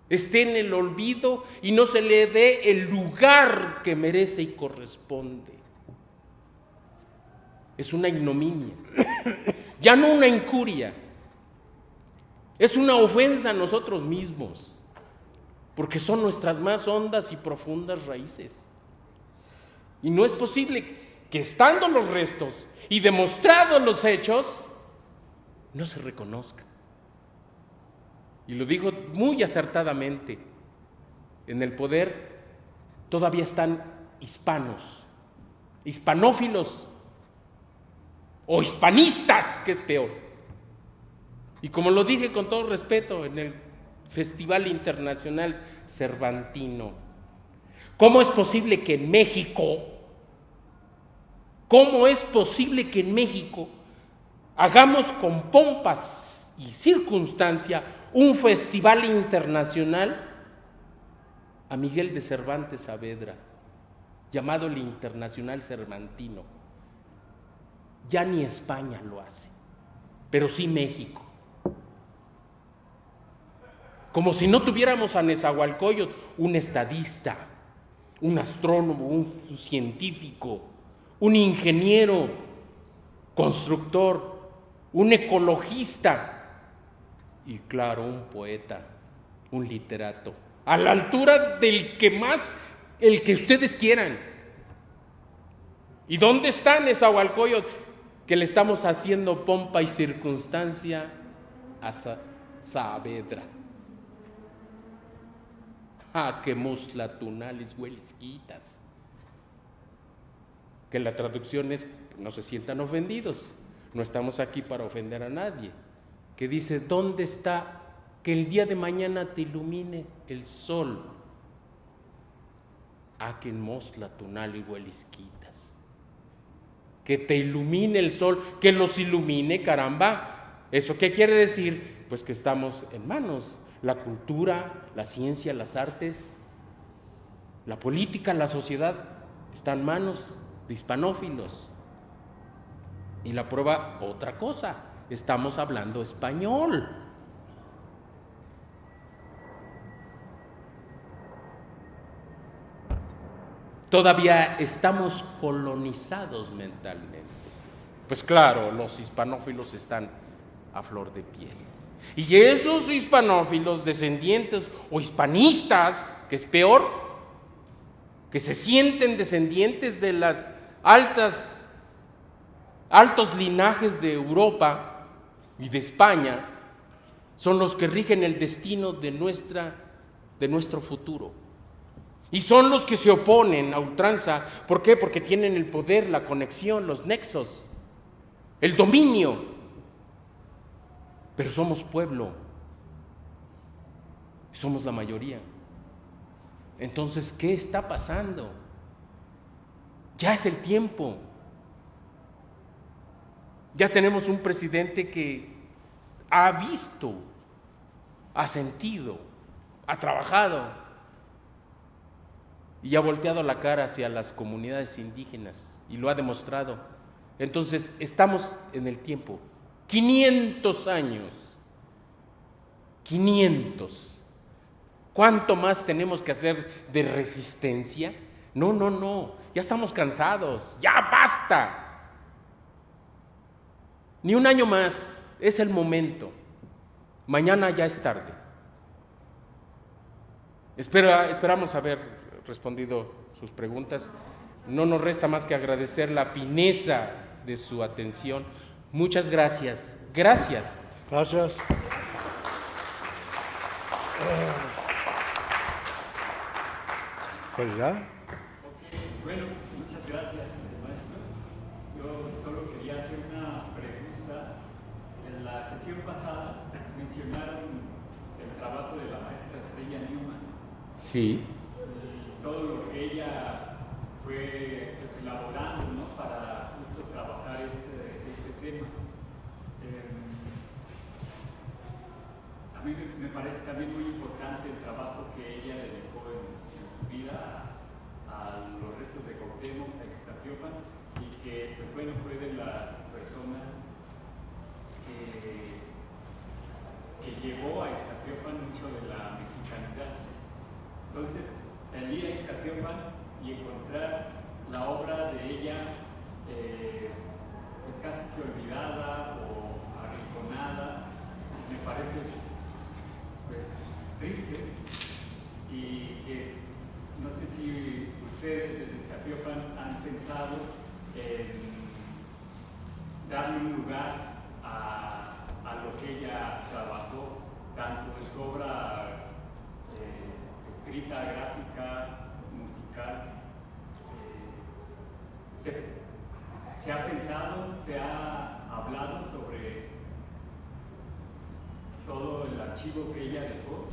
esté en el olvido y no se le dé el lugar que merece y corresponde. Es una ignominia, ya no una incuria, es una ofensa a nosotros mismos, porque son nuestras más hondas y profundas raíces. Y no es posible que, estando los restos y demostrados los hechos, no se reconozca. Y lo dijo muy acertadamente: en el poder todavía están hispanos, hispanófilos o hispanistas, que es peor. Y como lo dije con todo respeto en el Festival Internacional Cervantino, ¿cómo es posible que en México, hagamos con pompas y circunstancia un festival internacional a Miguel de Cervantes Saavedra, llamado el Internacional Cervantino? Ya ni España lo hace, pero sí México. Como si no tuviéramos a Nezahualcóyotl, un estadista, un astrónomo, un científico, un ingeniero, constructor, un ecologista y, claro, un poeta, un literato, a la altura del que más, el que ustedes quieran. ¿Y dónde está Nezahualcóyotl que le estamos haciendo pompa y circunstancia a Saavedra? Que musla tunalis huelisquitas. Que la traducción es, no se sientan ofendidos, no estamos aquí para ofender a nadie. Que dice, ¿dónde está que el día de mañana te ilumine el sol? Que musla tunali huelisquitas. Que te ilumine el sol, que los ilumine, caramba. ¿Eso qué quiere decir? Pues que estamos en manos. La cultura, la ciencia, las artes, la política, la sociedad, está en manos de hispanófilos. Y la prueba, otra cosa, estamos hablando español. Todavía estamos colonizados mentalmente. Pues claro, los hispanófilos están a flor de piel. Y esos hispanófilos, descendientes o hispanistas, que es peor, que se sienten descendientes de las altos linajes de Europa y de España, son los que rigen el destino de nuestro futuro. Y son los que se oponen a ultranza. ¿Por qué? Porque tienen el poder, la conexión, los nexos, el dominio. Pero somos pueblo, somos la mayoría. Entonces, ¿qué está pasando? Ya es el tiempo. Ya tenemos un presidente que ha visto, ha sentido, ha trabajado y ha volteado la cara hacia las comunidades indígenas y lo ha demostrado. Entonces, estamos en el tiempo. 500 años. 500. ¿Cuánto más tenemos que hacer de resistencia? No. Ya estamos cansados. Ya basta. Ni un año más. Es el momento. Mañana ya es tarde. Esperamos haber respondido sus preguntas. No nos resta más que agradecer la fineza de su atención. Muchas gracias. Gracias. Gracias. Pues ya. Bueno, muchas gracias, maestro. Yo solo quería hacer una pregunta. En la sesión pasada mencionaron el trabajo de la maestra Estrella Newman. Sí. Y todo lo que ella fue elaborando, ¿no?, para justo trabajar este tema. A mí me parece también muy importante el trabajo que ella dedicó en su vida a los restos de Cuauhtémoc, a Ixtapiopan, y que, pues bueno, fue de las personas que llevó a Ixtapiopan mucho de la mexicanidad. Entonces, el ir a Ixtapiopan y encontrar la obra de ella, pues casi que olvidada o arrinconada, me parece pues triste, y que no sé si ustedes desde Ixtapiopan han pensado en darle un lugar a lo que ella trabajó, tanto en su obra escrita, gráfica, musical. ¿Se ha pensado, se ha hablado sobre todo el archivo que ella dejó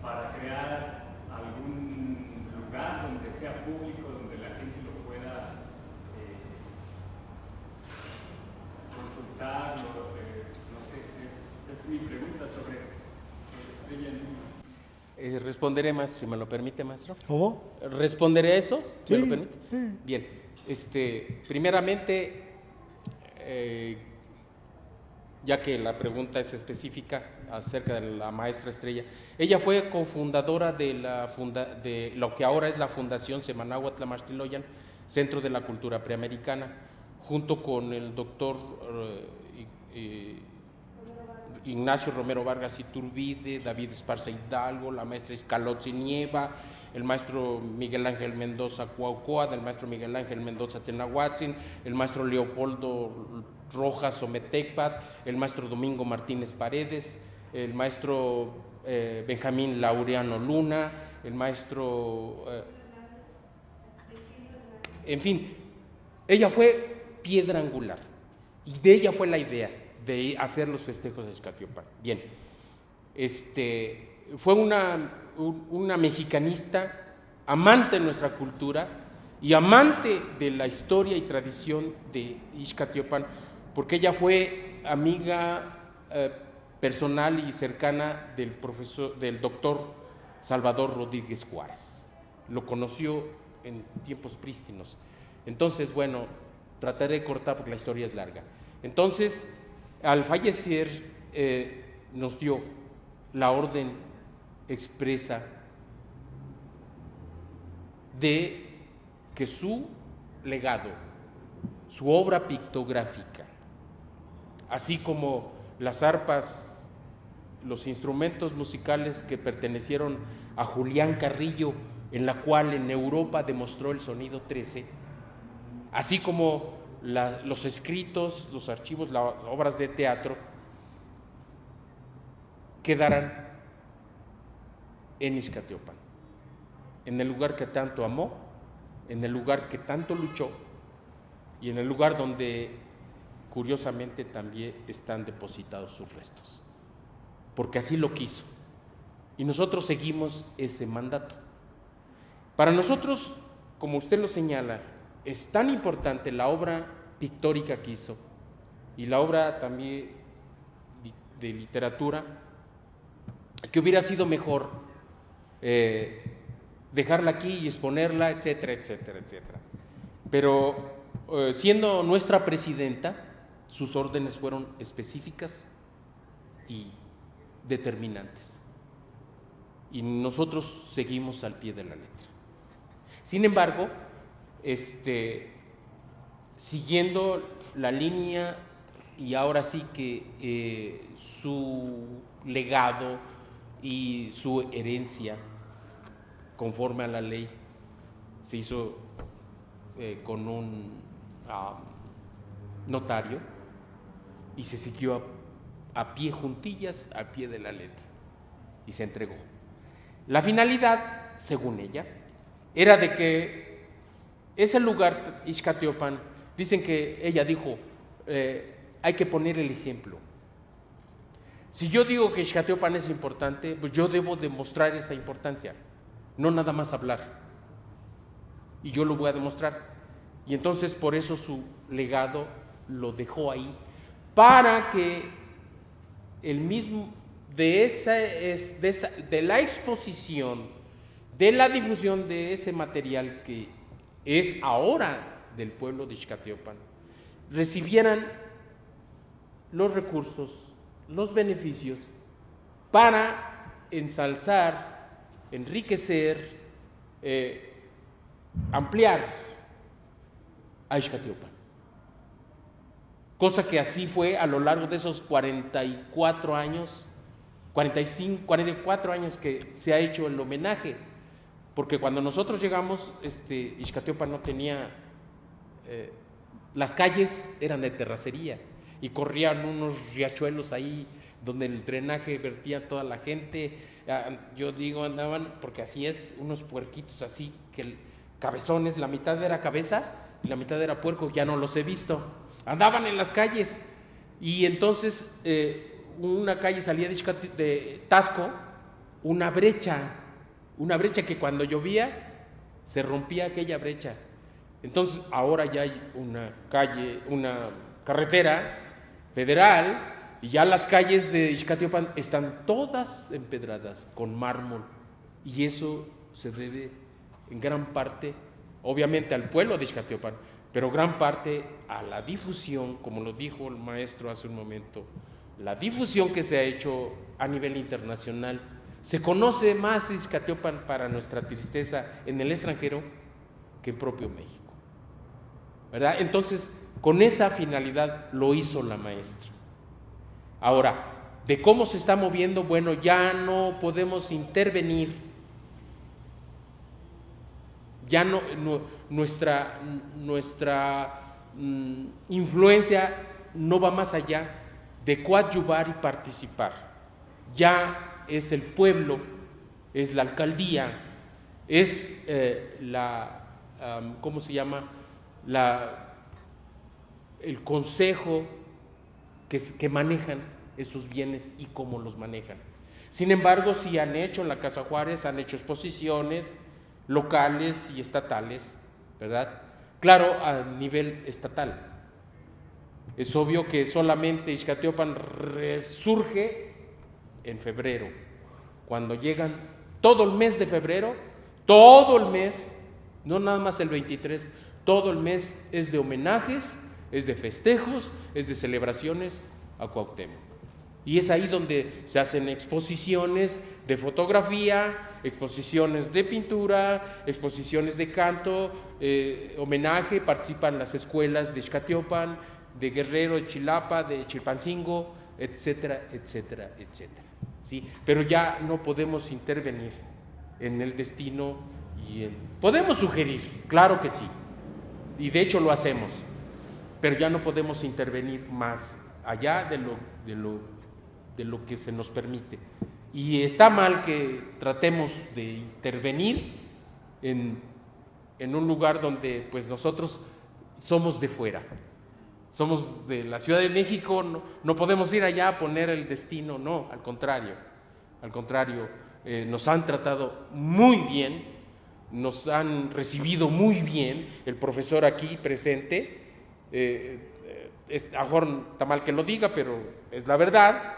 para crear algún lugar donde sea público, donde la gente lo pueda consultar? No sé, es mi pregunta sobre Estrella Newman. Responderé más, si me lo permite, maestro. ¿Cómo? ¿Responderé a eso? Sí, ¿Me lo permite? sí. Bien. Primeramente, ya que la pregunta es específica acerca de la maestra Estrella, ella fue cofundadora de lo que ahora es la Fundación Semanáhuatl Tlamachtiloyan, Centro de la Cultura Preamericana, junto con el doctor Ignacio Romero Vargas Iturbide, David Esparza Hidalgo, la maestra Iscalotzi Nieva, el maestro Miguel Ángel Mendoza Cuaucoa, el maestro Miguel Ángel Mendoza Tenahuatzin, el maestro Leopoldo Rojas Ometecpat, el maestro Domingo Martínez Paredes, el maestro Benjamín Laureano Luna, el maestro... en fin, ella fue piedra angular y de ella fue la idea de hacer los festejos de Ixcatiopan. Bien, fue una mexicanista, amante de nuestra cultura y amante de la historia y tradición de Ixcatiopan, porque ella fue amiga personal y cercana del doctor Salvador Rodríguez Juárez. Lo conoció en tiempos prístinos. Entonces, bueno, trataré de cortar porque la historia es larga. Entonces, al fallecer, nos dio la orden expresa de que su legado, su obra pictográfica, así como las arpas, los instrumentos musicales que pertenecieron a Julián Carrillo, en la cual en Europa demostró el sonido 13, así como los escritos, los archivos, las obras de teatro, quedarán en Ixcatiopan, en el lugar que tanto amó, en el lugar que tanto luchó y en el lugar donde curiosamente también están depositados sus restos, porque así lo quiso y nosotros seguimos ese mandato. Para nosotros, como usted lo señala, es tan importante la obra pictórica que hizo y la obra también de literatura, que hubiera sido mejor dejarla aquí y exponerla, etcétera, etcétera, etcétera. Pero siendo nuestra presidenta, sus órdenes fueron específicas y determinantes. Y nosotros seguimos al pie de la letra. Sin embargo, siguiendo la línea y ahora sí que su legado y su herencia conforme a la ley se hizo con un notario y se siguió a pie juntillas, al pie de la letra y se entregó. La finalidad, según ella, era de que ese lugar, Ixcatiopan, dicen que ella dijo, hay que poner el ejemplo. Si yo digo que Ixcatiopan es importante, pues yo debo demostrar esa importancia, no nada más hablar. Y yo lo voy a demostrar. Y entonces por eso su legado lo dejó ahí, para que el mismo de la exposición, de la difusión de ese material que es ahora del pueblo de Ixcatiopan, recibieran los recursos, los beneficios para ensalzar, enriquecer, ampliar a Ixcatiopan. Cosa que así fue a lo largo de esos 44 años que se ha hecho el homenaje. Porque cuando nosotros llegamos, Ixcatiopan no tenía, las calles eran de terracería y corrían unos riachuelos ahí donde el drenaje vertía toda la gente. Yo digo, andaban, porque así es, unos puerquitos así, que cabezones, la mitad era cabeza y la mitad era puerco, ya no los he visto. Andaban en las calles y entonces una calle salía de Tasco, una brecha que cuando llovía se rompía aquella brecha. Entonces ahora ya hay una calle, una carretera federal y ya las calles de Ixcatiopan están todas empedradas con mármol y eso se debe en gran parte, obviamente al pueblo de Ixcatiopan, pero gran parte a la difusión, como lo dijo el maestro hace un momento, la difusión que se ha hecho a nivel internacional. Se conoce más Ixcatiopan, para nuestra tristeza, en el extranjero que en propio México, ¿verdad? Entonces, con esa finalidad lo hizo la maestra. Ahora, de cómo se está moviendo, bueno, ya no podemos intervenir, ya no, nuestra influencia no va más allá de coadyuvar y participar. Ya es el pueblo, es la alcaldía, es ¿cómo se llama? El consejo que manejan esos bienes y cómo los manejan. Sin embargo, sí han hecho en la Casa Juárez, han hecho exposiciones locales y estatales, ¿verdad? Claro, a nivel estatal. Es obvio que solamente Ixcatiopan resurge en febrero, cuando llegan todo el mes de febrero, todo el mes, no nada más el 23, todo el mes es de homenajes, es de festejos, es de celebraciones a Cuauhtémoc. Y es ahí donde se hacen exposiciones de fotografía, exposiciones de pintura, exposiciones de canto, homenaje, participan las escuelas de Ixcatiopan, de Guerrero, de Chilapa, de Chilpancingo, etcétera, etcétera, etcétera. ¿Sí? Pero ya no podemos intervenir en el destino podemos sugerir, claro que sí, y de hecho lo hacemos, pero ya no podemos intervenir más allá de lo que se nos permite. Y está mal que tratemos de intervenir en un lugar donde pues nosotros somos de fuera, somos de la Ciudad de México, no podemos ir allá a poner el destino, no, al contrario, nos han tratado muy bien, nos han recibido muy bien, el profesor aquí presente, a lo mejor está mal que lo diga, pero es la verdad.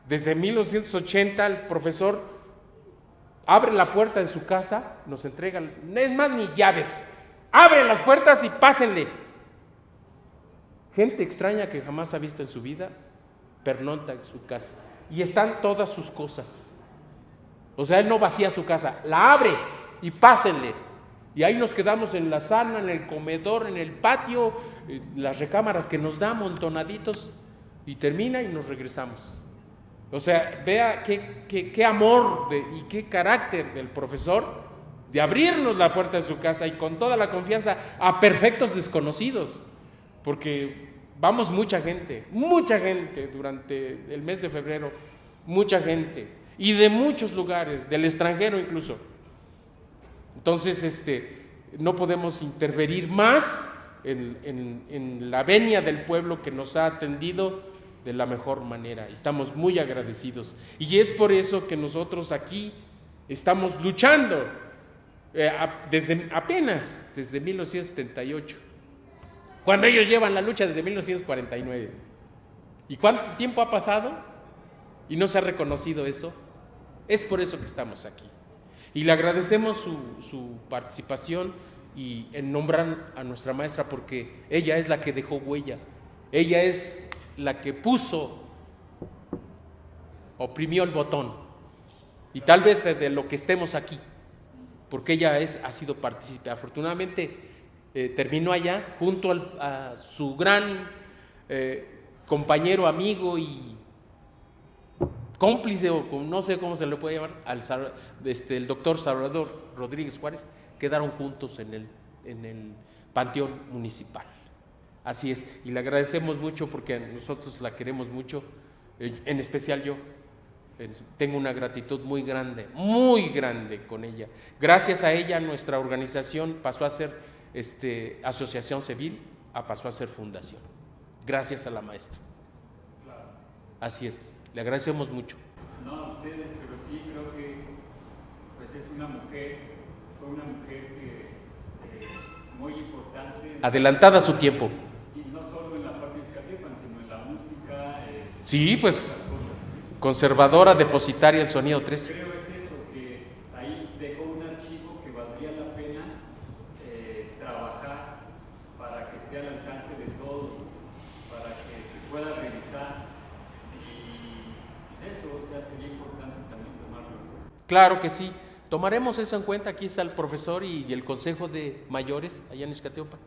Desde 1980 el profesor abre la puerta de su casa, nos entregan, es más, ni llaves, abre las puertas y pásenle. Gente extraña que jamás ha visto en su vida, pernocta en su casa y están todas sus cosas. O sea, él no vacía su casa, la abre y pásenle. Y ahí nos quedamos en la sala, en el comedor, en el patio, las recámaras que nos da amontonaditos, y termina y nos regresamos. O sea, vea qué amor y qué carácter del profesor de abrirnos la puerta de su casa y con toda la confianza a perfectos desconocidos, porque vamos mucha gente durante el mes de febrero, mucha gente, y de muchos lugares, del extranjero incluso. Entonces, no podemos intervenir más en la venia del pueblo que nos ha atendido de la mejor manera. Estamos muy agradecidos y es por eso que nosotros aquí estamos luchando desde 1978, cuando ellos llevan la lucha desde 1949. ¿Y cuánto tiempo ha pasado? Y no se ha reconocido eso. Es por eso que estamos aquí. Y le agradecemos su participación y en nombrar a nuestra maestra, porque ella es la que dejó huella, ella es la que oprimió el botón, y tal vez de lo que estemos aquí, porque ella ha sido partícipe. Afortunadamente terminó allá junto a su gran compañero, amigo y cómplice, o no sé cómo se le puede llamar, el doctor Salvador Rodríguez Juárez. Quedaron juntos en el Panteón Municipal. Así es, y le agradecemos mucho porque nosotros la queremos mucho, en especial yo. Tengo una gratitud muy grande con ella. Gracias a ella nuestra organización pasó a ser asociación civil, pasó a ser fundación. Gracias a la maestra. Claro. Así es, le agradecemos mucho. No a ustedes, pero sí creo que pues es una mujer. Fue una mujer muy importante. Adelantada a su tiempo. Y no solo en la parte de Ixcatiopan, sino en la música. Sí, pues conservadora, depositaria del sonido 13. Creo es eso, que ahí dejó un archivo que valdría la pena trabajar para que esté al alcance de todos, para que se pueda revisar. Y pues eso, o sea, sería importante también tomarlo. Claro que sí. Tomaremos eso en cuenta. Aquí está el profesor y el consejo de mayores allá en Ixcatiopan.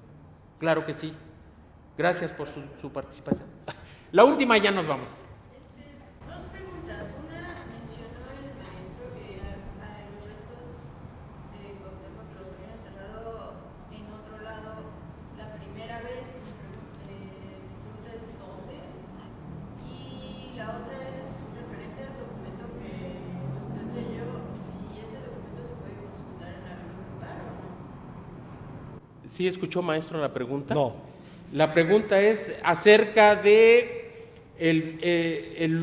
Claro que sí. Gracias por su participación. La última, ya nos vamos. Dos preguntas. ¿Sí escuchó, maestro, la pregunta? No. La pregunta es acerca de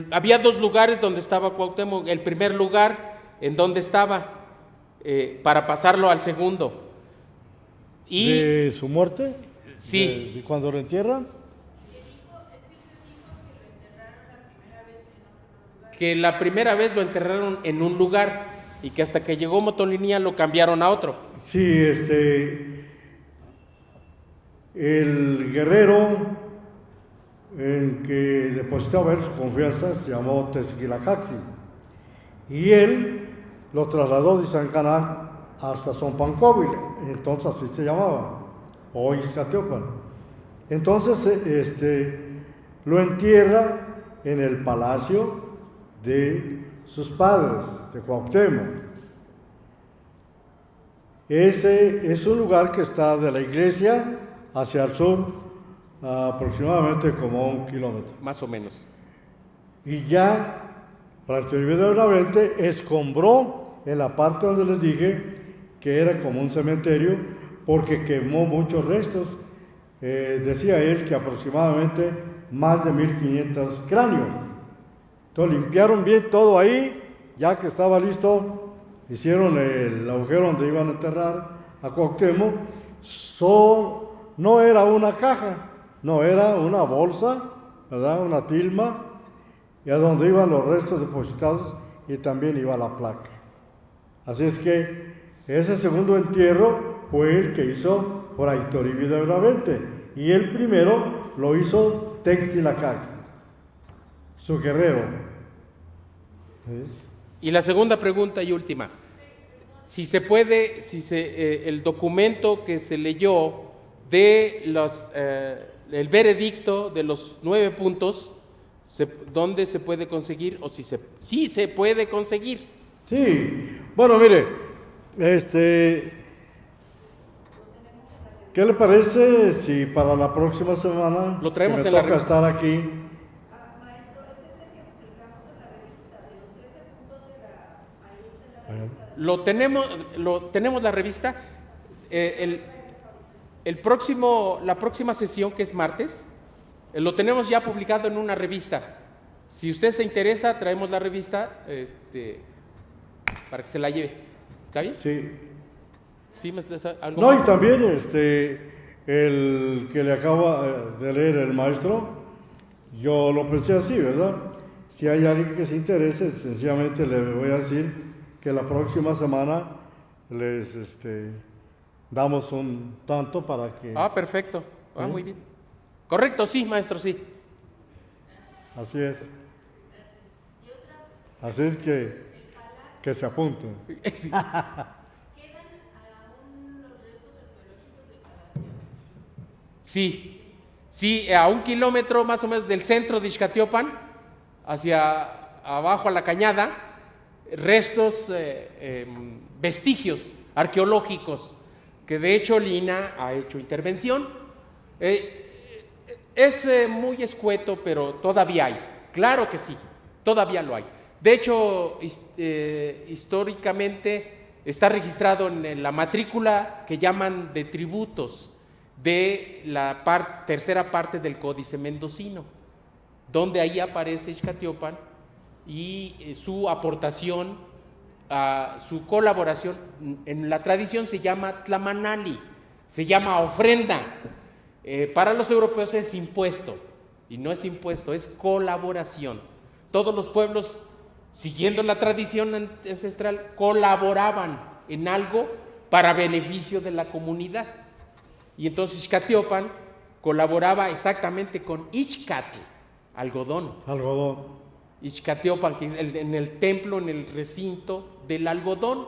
había 2 lugares donde estaba Cuauhtémoc. El primer lugar, ¿en dónde estaba? Para pasarlo al segundo. Y ¿De su muerte? sí, ¿De cuando lo entierran? que la primera vez lo enterraron en un lugar y que hasta que llegó Motolinía lo cambiaron a otro. Sí, el guerrero en que depositaba él su confianza se llamó Tezquilacaxi, y él lo trasladó de Izancaná hasta Zompancoble, entonces así se llamaba, hoy Iztaciopan. Entonces lo entierra en el palacio de sus padres, de Cuauhtémoc. Ese es un lugar que está de la iglesia hacia el sur, aproximadamente como 1 kilómetro. Más o menos. Y ya Francisco de Benavente escombró en la parte donde les dije que era como un cementerio, porque quemó muchos restos. Decía él que aproximadamente más de 1500 cráneos. Entonces limpiaron bien todo ahí, ya que estaba listo, hicieron el agujero donde iban a enterrar a Cuauhtémoc. No era una caja, no, era una bolsa, ¿verdad? Una tilma, y a donde iban los restos depositados, y también iba la placa. Así es que ese segundo entierro fue el que hizo por ahí Toribio de Benavente, y el primero lo hizo Tezquilacaxi, su guerrero. Y la segunda pregunta y última. Si se puede, el documento que se leyó de el veredicto de los 9 puntos, ¿dónde se puede conseguir? O si se puede conseguir. Sí, bueno, mire, ¿qué le parece si para la próxima semana Lo traemos que me en la toca revista? estar aquí? Maestro, ese es el que publicamos en la revista, de los 13 puntos ahí está en la revista. Tenemos la revista. La próxima sesión, que es martes, lo tenemos ya publicado en una revista. Si usted se interesa, traemos la revista para que se la lleve. ¿Está bien? Sí. ¿Sí? ¿Algo No, más? y también el que le acaba de leer el maestro, yo lo pensé así, ¿verdad? Si hay alguien que se interese, sencillamente le voy a decir que la próxima semana les damos un tanto para que... Perfecto. ¿Sí? Muy bien. Correcto, sí, maestro, sí. Así es. Así es que se apunten. Sí. Sí, a 1 kilómetro más o menos del centro de Ixcatiopan, hacia abajo a la cañada, restos, vestigios arqueológicos, que de hecho Lina ha hecho intervención. Es muy escueto, pero todavía hay, claro que sí, todavía lo hay. De hecho, históricamente está registrado en la matrícula que llaman de tributos de la tercera parte del Códice Mendocino, donde ahí aparece Ixcatiopan y su aportación, su colaboración. En la tradición se llama tlamanali, se llama ofrenda. Para los europeos es impuesto, y no es impuesto, es colaboración. Todos los pueblos, siguiendo la tradición ancestral, colaboraban en algo para beneficio de la comunidad. Y entonces Ixcatiopan colaboraba exactamente con Ixcatl, algodón. Ixcatiopan, que en el templo, en el recinto del algodón,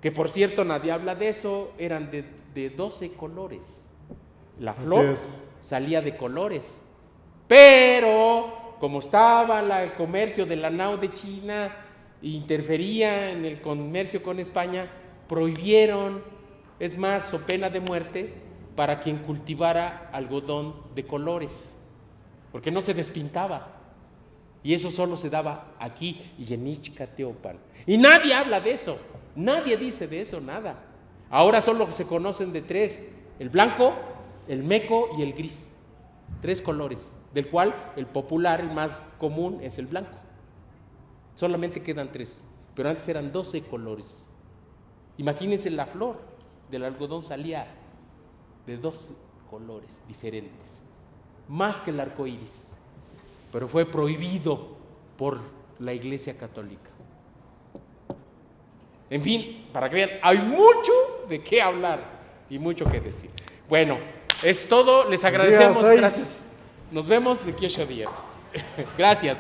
que por cierto nadie habla de eso, eran de 12 colores. La flor salía de colores, pero como estaba el comercio de la nao de China, interfería en el comercio con España, prohibieron, es más, so pena de muerte, para quien cultivara algodón de colores, porque no se despintaba. Y eso solo se daba aquí y en Ixcatiopan. Y nadie habla de eso, nadie dice de eso nada. Ahora solo se conocen de 3, el blanco, el meco y el gris. 3 colores, del cual el popular, el más común, es el blanco. Solamente quedan 3, pero antes eran 12 colores. Imagínense, la flor del algodón salía de 12 colores diferentes, más que el arco iris, pero fue prohibido por la Iglesia Católica. En fin, para que vean, hay mucho de qué hablar y mucho que decir. Bueno, es todo, les agradecemos, gracias. Nos vemos de aquí a 8 días. Gracias.